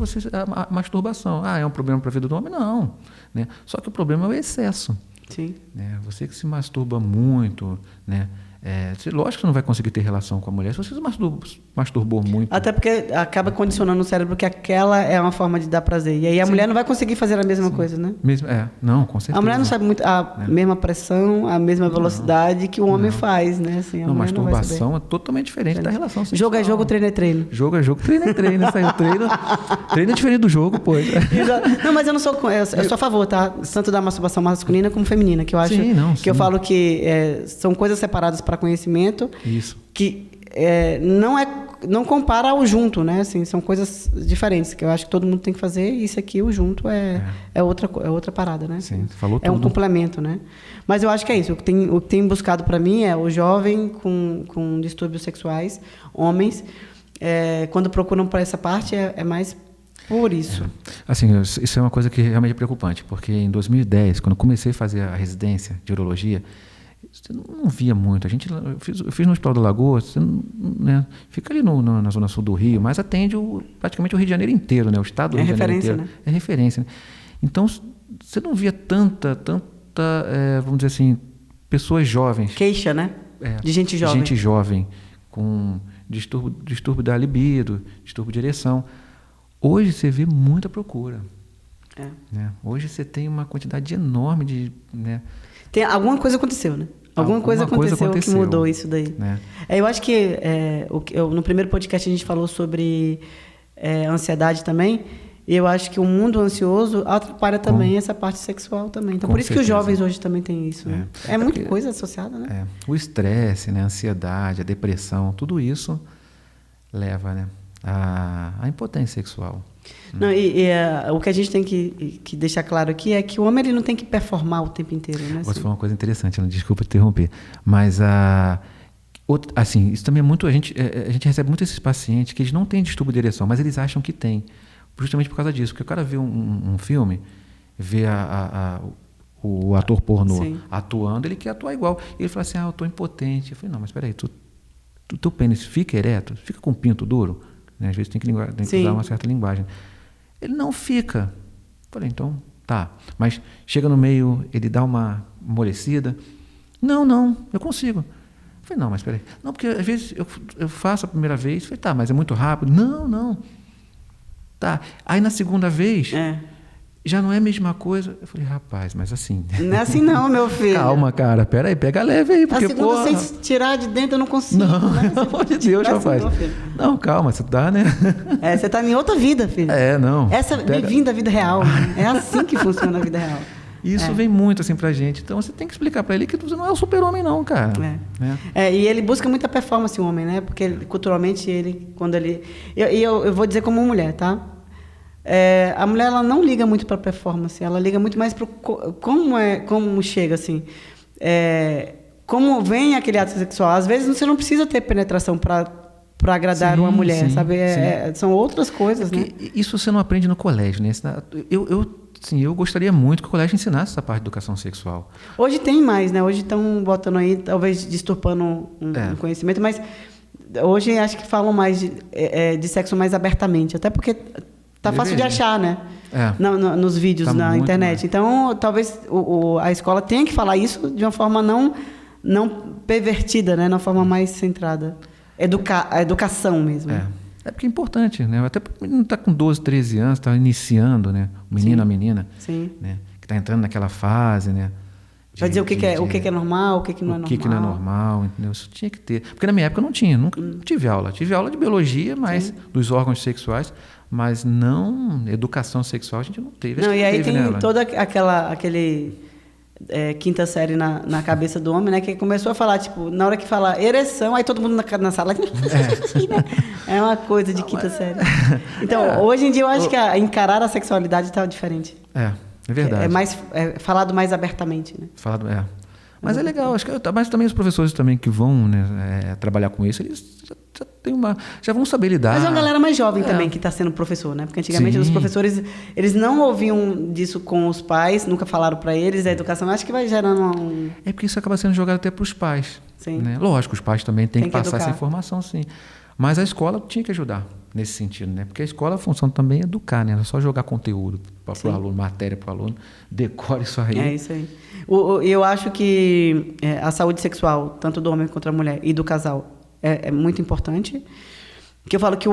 a masturbação. É um problema para a vida do homem? Não. Né? Só que o problema é o excesso. Sim. Né? Você que se masturba muito, né? Lógico que você não vai conseguir ter relação com a mulher se você se masturbou muito. Até porque acaba condicionando o cérebro que aquela é uma forma de dar prazer. E aí a mulher não vai conseguir fazer a mesma coisa, né? Não, com certeza. A mulher não sabe muito a mesma pressão, a mesma velocidade que o homem faz, né? Assim, a masturbação é totalmente diferente da relação sexual. Jogo é jogo, treino é treino. Jogo é jogo, treino é treino. Treino é diferente do jogo, pô. Não, mas eu não sou... Eu sou a favor, tá? Tanto da masturbação masculina como feminina, que eu acho... Eu falo que são coisas separadas para conhecimento. Isso. Que não compara ao junto, né? Assim, são coisas diferentes que eu acho que todo mundo tem que fazer, e isso aqui, o junto, é outra parada, né? Sim, você falou tudo. É um complemento, né? Mas eu acho que é isso. O que tem buscado para mim é o jovem com distúrbios sexuais, homens, quando procuram para essa parte, é mais por isso. Assim, isso é uma coisa que realmente é preocupante, porque em 2010, quando eu comecei a fazer a residência de urologia, você não via muito. Eu fiz no Hospital da Lagoa, né, fica ali na zona sul do Rio, mas atende praticamente o Rio de Janeiro inteiro, né, o estado do Rio de Janeiro inteiro. Né? É referência. Né? Então, você não via tanta, vamos dizer assim, pessoas jovens. Queixa, né? de gente jovem. Gente jovem com distúrbio da libido, distúrbio de ereção. Hoje você vê muita procura. Né? Hoje você tem uma quantidade enorme de... Né? Alguma coisa aconteceu, né? Alguma coisa aconteceu que mudou isso daí. Né? Eu acho que no primeiro podcast a gente falou sobre ansiedade também. E eu acho que o mundo ansioso atrapalha também essa parte sexual também. Então, por isso que os jovens hoje também têm isso. Né? É muita coisa associada, né? O estresse, né? A ansiedade, a depressão, tudo isso leva, né? A impotência sexual. Não, o que a gente tem que deixar claro aqui é que o homem ele não tem que performar o tempo inteiro, né? Vou te falar uma coisa interessante, desculpa te interromper, mas assim, isso também é muito... A gente recebe muito esses pacientes que eles não têm distúrbio de ereção, mas eles acham que têm, justamente por causa disso. Porque o cara vê um filme, vê o ator pornô atuando, ele quer atuar igual. E ele fala assim, eu estou impotente. Eu falei, não, mas espera aí, teu pênis fica ereto? Fica com pinto duro? Né? Às vezes tem que usar uma certa linguagem. Ele não fica. Falei, então, tá. Mas chega no meio, ele dá uma amolecida. Não, eu consigo. Falei, não, mas espera aí. Não, porque às vezes eu faço a primeira vez. Falei, tá, mas é muito rápido. Não. Tá. Aí na segunda vez, já não é a mesma coisa. Eu falei, rapaz, mas assim... Não é assim não, meu filho. Calma, cara. Pera aí, pega leve aí. Porque, a segunda, sem tirar de dentro, eu não consigo. Não, pelo amor de Deus, rapaz. Não, calma, você tá, né? Você tá em outra vida, filho. Não. Vivendo a vida real. É assim que funciona a vida real. Isso vem muito assim pra gente. Então você tem que explicar pra ele que você não é o super-homem, não, cara. E ele busca muita performance, o homem, né? Porque culturalmente, quando ele... Eu vou dizer como mulher, tá? A mulher ela não liga muito para performance, ela liga muito mais para como chega assim, como vem aquele ato sexual. Às vezes você não precisa ter penetração para agradar uma mulher, sabe? São outras coisas, né? Isso você não aprende no colégio, né? Eu gostaria muito que o colégio ensinasse essa parte de educação sexual. Hoje tem mais, né? Hoje estão botando aí, talvez disturpando um conhecimento, mas hoje acho que falam mais de sexo mais abertamente, até porque tá fácil de achar, né? Nos vídeos na internet. Mais. Então, talvez a escola tenha que falar isso de uma forma não pervertida, né? De uma forma mais centrada. A educação mesmo. Porque é importante, né? Até porque o menino está com 12, 13 anos, está iniciando, né? O menino, a menina. Sim. Né? Que está entrando naquela fase, né? Vai dizer o que é normal, o que não é normal. O que não é normal, entendeu? Isso tinha que ter. Porque na minha época não tinha, nunca tive aula. Tive aula de biologia, mas dos órgãos sexuais, mas não educação sexual a gente não teve. Não, e aí tem toda aquele quinta série na cabeça do homem, né? Que começou a falar, tipo, na hora que fala ereção, aí todo mundo na sala... É uma coisa de quinta série. Então, hoje em dia eu acho que encarar a sexualidade está diferente. É verdade. Falado mais abertamente, né? Mas é legal, acho que mas também os professores também que vão trabalhar com isso, eles já vão saber lidar. Mas é uma galera mais jovem também que está sendo professor, né? Porque antigamente os professores, eles não ouviam disso com os pais, nunca falaram para eles, a educação, acho que vai gerando É porque isso acaba sendo jogado até para os pais. Sim. Né? Lógico, os pais também têm que passar essa informação, sim. Mas a escola tinha que ajudar nesse sentido, né? Porque a escola, a função também é educar, né? Não é só jogar conteúdo para o aluno, matéria para o aluno, decore isso aí. É isso aí. Eu acho que a saúde sexual, tanto do homem quanto da mulher e do casal, é muito importante. Que eu falo que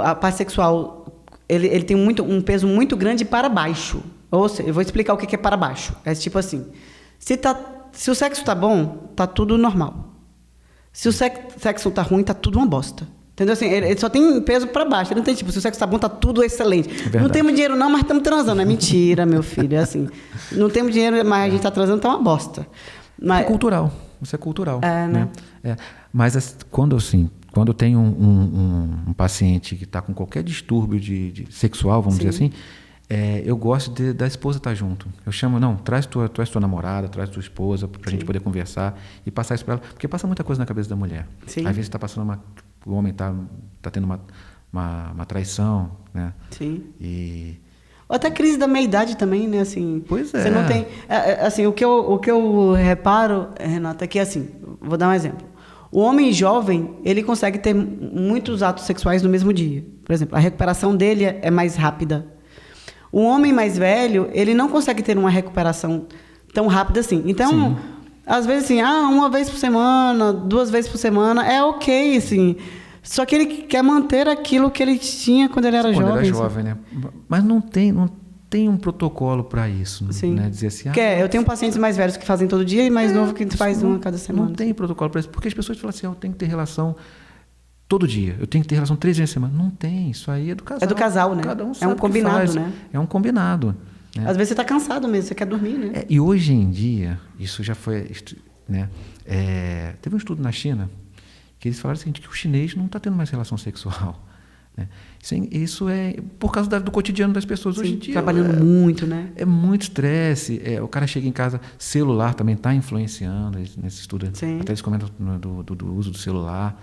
a parte sexual, ele tem um peso muito grande para baixo. Ou seja, eu vou explicar o que é para baixo. É tipo assim, se o sexo tá bom, tá tudo normal. Se o sexo tá ruim, tá tudo uma bosta. Entendeu? Assim, ele só tem peso para baixo. Ele não tem, tipo, se o sexo tá bom, tá tudo excelente. Não temos dinheiro não, mas estamos transando. É mentira, meu filho. É assim. Não temos dinheiro, mas a gente tá transando, tá uma bosta. Mas... É cultural. Isso é cultural. Né? Mas quando eu tenho um paciente que está com qualquer distúrbio sexual, vamos dizer assim, eu gosto da esposa estar junto. Eu chamo, traz tua namorada, traz tua esposa, para a gente poder conversar e passar isso para ela. Porque passa muita coisa na cabeça da mulher. Sim. Às vezes está passando o homem está tendo uma traição, né? Sim. Ou até crise da meia-idade também, né? Assim, pois é. Você não tem... Assim, o que eu reparo, Renata, é que, assim, vou dar um exemplo. O homem jovem, ele consegue ter muitos atos sexuais no mesmo dia. Por exemplo, a recuperação dele é mais rápida. O homem mais velho, ele não consegue ter uma recuperação tão rápida assim. Então, Às vezes, assim, uma vez por semana, 2 vezes por semana, é ok, assim. Só que ele quer manter aquilo que ele tinha quando ele era jovem. Quando era jovem, né? Mas não tem um protocolo para isso, Sim. né? Dizer assim... Eu tenho pacientes mais velhos que fazem todo dia e mais novo que faz uma a cada semana. Não tem protocolo para isso, porque as pessoas falam assim, eu tenho que ter relação todo dia, eu tenho que ter relação 3 vezes por semana. Não tem, isso aí é do casal. É do casal, né? Cada um sabe um combinado, o que faz. né? É um combinado. Né? Às vezes você está cansado mesmo, você quer dormir, né? E hoje em dia, isso já foi... Né? Teve um estudo na China que eles falaram o seguinte, que o chinês não está tendo mais relação sexual. Né? Isso é por causa do cotidiano das pessoas. Sim, hoje em dia. Trabalhando muito, né? É muito estresse. O cara chega em casa, celular também está influenciando nesse estudo. Sim. Até eles comentam do uso do celular.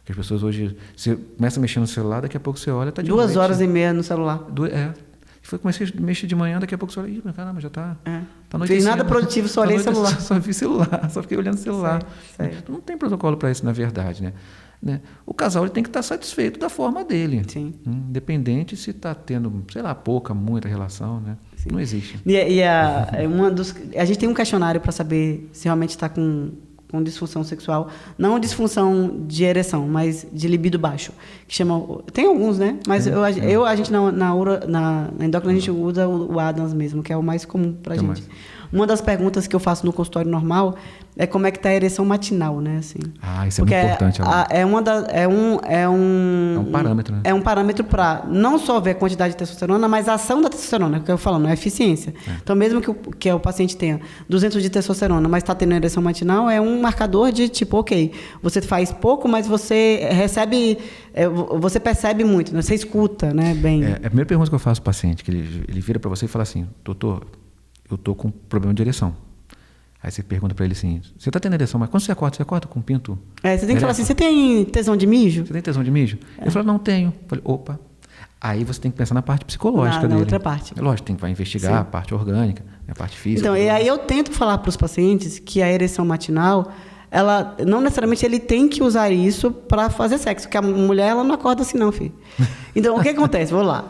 Que as pessoas hoje... Você começa a mexer no celular, daqui a pouco você olha, está de 2 horas e meia no celular. Comecei a mexer de manhã, daqui a pouco você olha, ih, caramba, já está Não fiz nada produtivo, só olhei celular. Só vi celular, só fiquei olhando celular. Certo. Não tem protocolo para isso, na verdade, né? O casal ele tem que estar satisfeito da forma dele. Sim. Independente se está tendo, sei lá, pouca, muita relação, né? Sim. Não existe. A gente tem um questionário para saber se realmente está com disfunção sexual, não disfunção de ereção, mas de libido baixo, que chama, tem alguns, né? Mas a gente na endócrina a gente usa o Adams mesmo, que é o mais comum para a gente. Uma das perguntas que eu faço no consultório normal é como é que está a ereção matinal, né? Assim, isso é muito importante. É um parâmetro, né? É um parâmetro para não só ver a quantidade de testosterona, mas a ação da testosterona, que eu falo, não é eficiência. Então, mesmo que o paciente tenha 200 de testosterona, mas está tendo ereção matinal, é um marcador de tipo, ok, você faz pouco, mas você recebe, você percebe muito, né? Você escuta, né? Bem. A primeira pergunta que eu faço ao paciente, que ele vira para você e fala assim, doutor, eu estou com problema de ereção. Aí você pergunta para ele assim, você está tendo ereção, mas quando você acorda com um pinto? Você tem que falar assim, você tem tesão de mijo? Você tem tesão de mijo? Ele falou, não tenho. Eu falei, opa. Aí você tem que pensar na parte psicológica dele. Na outra parte. Lógico, vai investigar a parte orgânica, a parte física. Então, e aí eu tento falar para os pacientes que a ereção matinal, ela não necessariamente ele tem que usar isso para fazer sexo, porque a mulher ela não acorda assim não, filho. Então, o que acontece? Vou lá.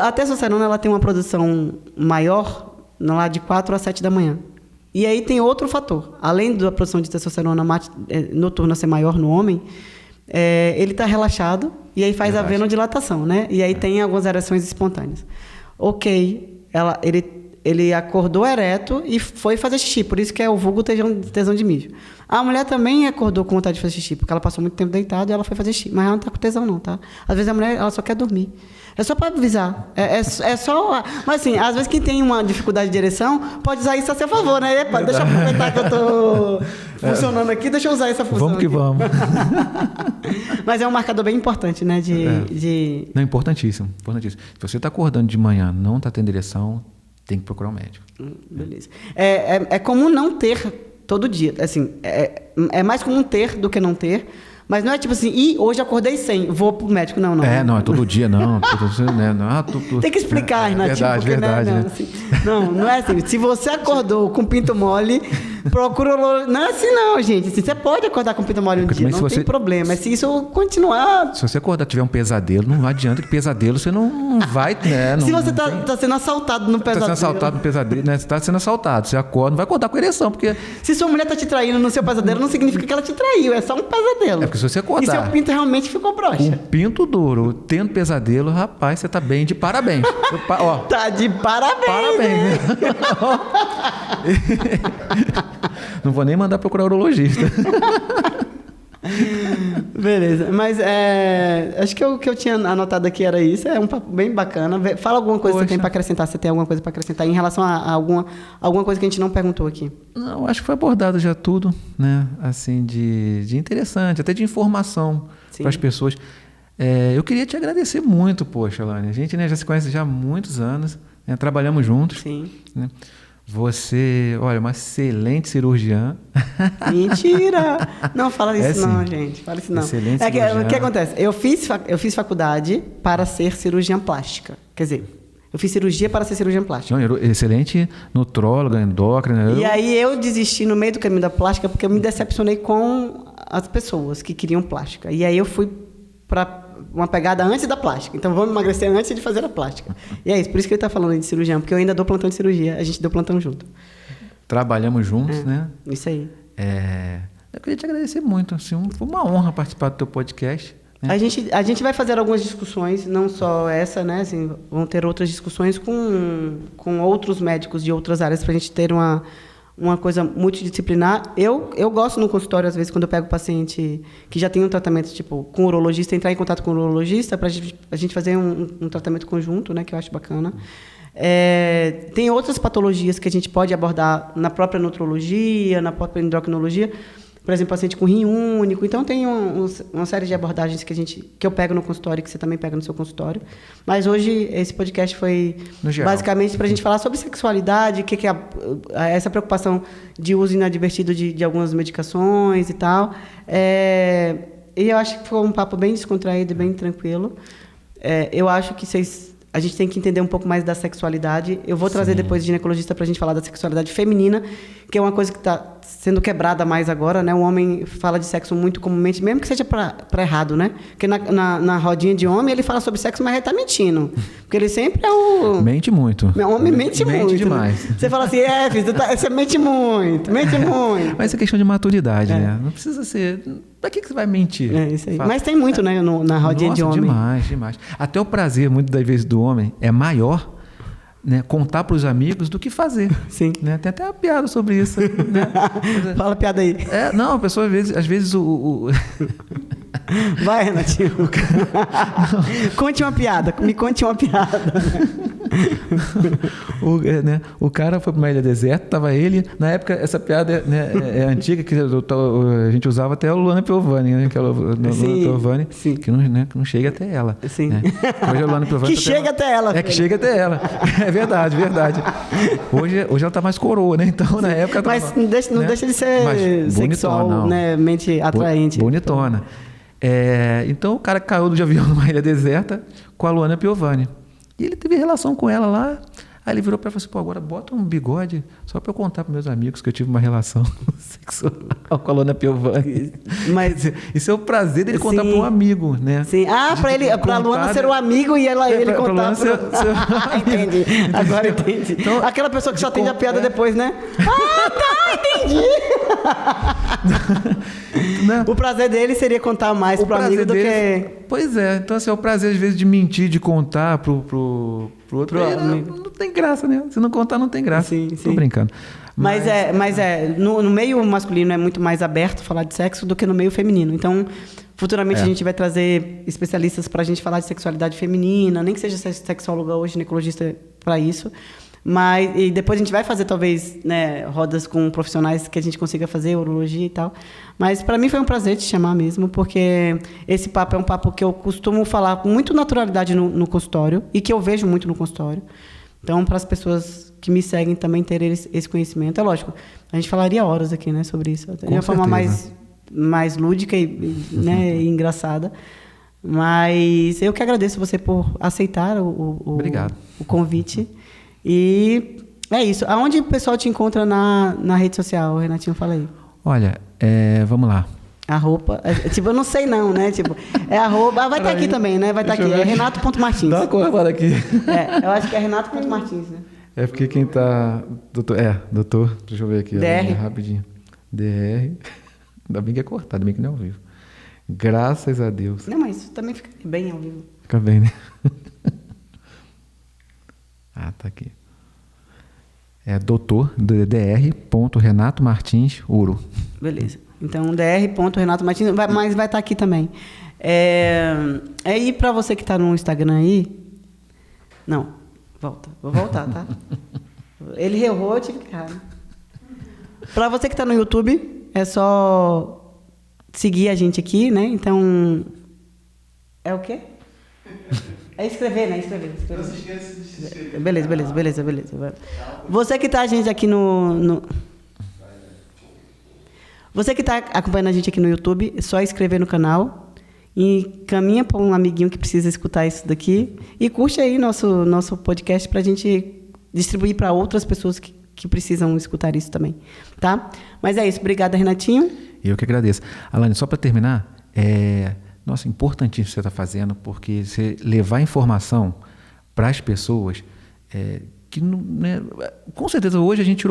A testosterona ela tem uma produção maior lá de 4 a 7 da manhã. E aí tem outro fator. Além da produção de testosterona noturna ser maior no homem, ele está relaxado e aí faz a venodilatação, né? E aí tem algumas ereções espontâneas. Ok, ele acordou ereto e foi fazer xixi, por isso que é o vulgo tesão de mijo. A mulher também acordou com vontade de fazer xixi, porque ela passou muito tempo deitada e ela foi fazer xixi. Mas ela não está com tesão não, tá? Às vezes a mulher ela só quer dormir. É só para avisar. É só... Mas assim, às vezes quem tem uma dificuldade de ereção pode usar isso a seu favor, né? Epa, deixa eu aproveitar que eu estou funcionando aqui, deixa eu usar essa função. Vamos que aqui. vamos. Mas é um marcador bem importante, né? Não, importantíssimo. Se você está acordando de manhã, não está tendo ereção, tem que procurar um médico. Beleza. É comum não ter todo dia. Assim, é mais comum ter do que não ter. Mas não é tipo assim, hoje acordei sem, vou pro médico. Não. Não é todo dia, não. Tem que explicar, Renatinho. Verdade. Né? Assim, não é assim. Se você acordou com pinto mole, procura... Não é assim não, gente. Assim, você pode acordar com pinto mole um dia, não tem problema. Mas se isso continuar... Se você acordar e tiver um pesadelo, não adianta que pesadelo você não vai... Né? Se você está sendo assaltado no pesadelo... Está sendo assaltado no pesadelo, né? Você está sendo assaltado. Você acorda, não vai acordar com ereção, porque... Se sua mulher está te traindo no seu pesadelo, não significa que ela te traiu. É só um pesadelo. Porque se você acordar... E seu pinto realmente ficou broxa. Com pinto duro, tendo pesadelo, rapaz, você tá bem de parabéns. Ó, tá de parabéns. Parabéns. Não vou nem mandar procurar urologista. Beleza, mas acho que o que eu tinha anotado aqui era isso. É um papo bem bacana. Fala alguma coisa que você tem para acrescentar. Você tem alguma coisa para acrescentar em relação a alguma coisa que a gente não perguntou aqui? Não, acho que foi abordado já tudo, né? Assim, de interessante, até de informação para as pessoas. Eu queria te agradecer muito, poxa, Lani. A gente, né, já se conhece já há muitos anos, né? Trabalhamos juntos. Sim. Né? Você, olha, uma excelente cirurgiã. Mentira! Não fala isso não, gente. Fala isso não. Excelente cirurgiã. O que acontece? Eu fiz faculdade para ser cirurgiã plástica. Quer dizer, eu fiz cirurgia para ser cirurgiã plástica. Não, excelente nutróloga, endócrina. E aí eu desisti no meio do caminho da plástica porque eu me decepcionei com as pessoas que queriam plástica. E aí eu fui para uma pegada antes da plástica. Então, vamos emagrecer antes de fazer a plástica. E é isso. Por isso que ele está falando de cirurgião, porque eu ainda dou plantão de cirurgia. A gente deu plantão junto. trabalhamos juntos, né? Isso aí. Eu queria te agradecer muito. Assim, foi uma honra participar do teu podcast. Né? A gente vai fazer algumas discussões, não só essa, né? Assim, vão ter outras discussões com outros médicos de outras áreas para a gente ter uma coisa multidisciplinar. Eu gosto no consultório, às vezes, quando eu pego paciente que já tem um tratamento, tipo, com urologista, entrar em contato com o urologista para a gente fazer um tratamento conjunto, né? Que eu acho bacana. Tem outras patologias que a gente pode abordar na própria nutrologia, na própria endocrinologia. Por exemplo, paciente com rim único. Então, tem uma série de abordagens que eu pego no consultório e que você também pega no seu consultório. Mas hoje, esse podcast foi basicamente para a gente falar sobre sexualidade, que é essa preocupação de uso inadvertido de algumas medicações e tal. E eu acho que foi um papo bem descontraído e bem tranquilo. Eu acho que a gente tem que entender um pouco mais da sexualidade. Eu vou trazer depois ginecologista para a gente falar da sexualidade feminina, que é uma coisa que está sendo quebrada mais agora, né? O homem fala de sexo muito comumente, mesmo que seja para errado, né? Porque na rodinha de homem ele fala sobre sexo, mas ele está mentindo. Porque ele sempre é o... Mente muito. O homem mente muito. Mente demais. Né? Você fala assim, filho, você mente muito. Mas é questão de maturidade, né? Não precisa ser... Pra que você vai mentir? Isso aí. Mas tem muito, né, na rodinha de homem. Demais. Até o prazer, muitas das vezes, do homem é maior, né, contar para os amigos do que fazer. Sim. Né? Tem até uma piada sobre isso. Né? Fala a piada aí. Não, a pessoa, às vezes Vai, Renatinho. Conte uma piada. Me conte uma piada. O cara foi para uma ilha deserta, estava ele. Na época, essa piada é antiga, que a gente usava até o Luana Piovani, né? Que é o Luana Piovani, que não chega até ela. Sim. Né? Hoje a Luana Piovani que chega até ela. Que chega até ela. É verdade. Hoje ela está mais coroa, né? Então, na época... Mas não deixa de ser sexual, bonitona, né? Mente atraente. Bonitona. Então, o cara caiu de avião numa ilha deserta com a Luana Piovani. E ele teve relação com ela lá. Aí ele virou para ela e falou assim, agora bota um bigode só para eu contar para meus amigos que eu tive uma relação sexual com a Luana Piovani. Mas isso é o prazer dele contar para um amigo, né? Sim. Para a Luana ser um amigo e ele contar para... Entendi. Agora entendi. Então, aquela pessoa que só atende a piada depois, né? Entendi. O prazer dele seria contar mais para o amigo do que... Pois é. Então, assim, é o prazer, às vezes, de mentir, de contar pro outro. Não tem graça, né? Se não contar, não tem graça. Sim. Tô brincando. Mas no meio masculino é muito mais aberto falar de sexo do que no meio feminino. Então, futuramente a gente vai trazer especialistas para a gente falar de sexualidade feminina, nem que seja sexóloga ou ginecologista para isso. E depois a gente vai fazer, talvez, né, rodas com profissionais que a gente consiga fazer, urologia e tal. Mas, para mim, foi um prazer te chamar mesmo, porque esse papo é um papo que eu costumo falar com muita naturalidade no consultório e que eu vejo muito no consultório. Então, para as pessoas que me seguem também terem esse conhecimento. É lógico, a gente falaria horas aqui, né, sobre isso. De uma forma mais lúdica né, e engraçada. Mas eu que agradeço você por aceitar o convite. E é isso. Aonde o pessoal te encontra na rede social, Renatinho? Fala aí. Olha, vamos lá. A roupa, eu não sei não, né? É arroba... vai estar aqui também, né? Vai estar aqui. É Renato.Martins. Dá uma corrada aqui. Eu acho que é Renato.Martins, né? É porque quem tá... Doutor, deixa eu ver aqui. DR. Rapidinho. DR. Ainda bem que é cortado, ainda bem que não é ao vivo. Graças a Deus. Não, mas isso também fica bem ao vivo. Fica bem, né? Tá aqui. É dr.renato.martins Uro. Beleza. Então, dr.renato.martins, mas vai estar aqui também. E para você que está no Instagram aí... Não, volta. Vou voltar, tá? Ele errou, eu tive que errar. Para você que está no YouTube, é só seguir a gente aqui, né? Então, é o quê? É escrever, né? Escrever. Não se esqueça de se inscrever. Beleza. Você que está a gente aqui Você que está acompanhando a gente aqui no YouTube, é só inscrever no canal e caminha para um amiguinho que precisa escutar isso daqui e curte aí nosso podcast para a gente distribuir para outras pessoas que precisam escutar isso também, tá? Mas é isso. Obrigada, Renatinho. Eu que agradeço. Alane, só para terminar, nossa, importantíssimo o que você está fazendo, porque você levar informação para as pessoas que né, com certeza hoje a gente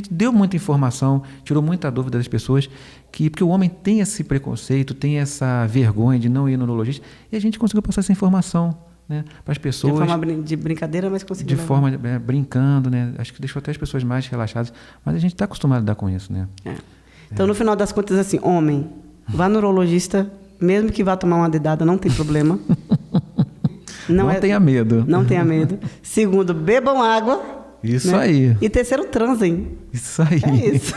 deu muita informação, tirou muita dúvida das pessoas, porque o homem tem esse preconceito, tem essa vergonha de não ir no urologista, e a gente conseguiu passar essa informação, né, para as pessoas. De forma de brincadeira, mas conseguiu. De forma brincando, né? Acho que deixou até as pessoas mais relaxadas, mas a gente está acostumado a lidar com isso, né? Então, no final das contas, assim, homem, vá no urologista, mesmo que vá tomar uma dedada, não tem problema. Não tenha medo. Não tenha medo. Segundo, bebam água. Isso, né? aí. E terceiro, transem. Isso aí. É isso.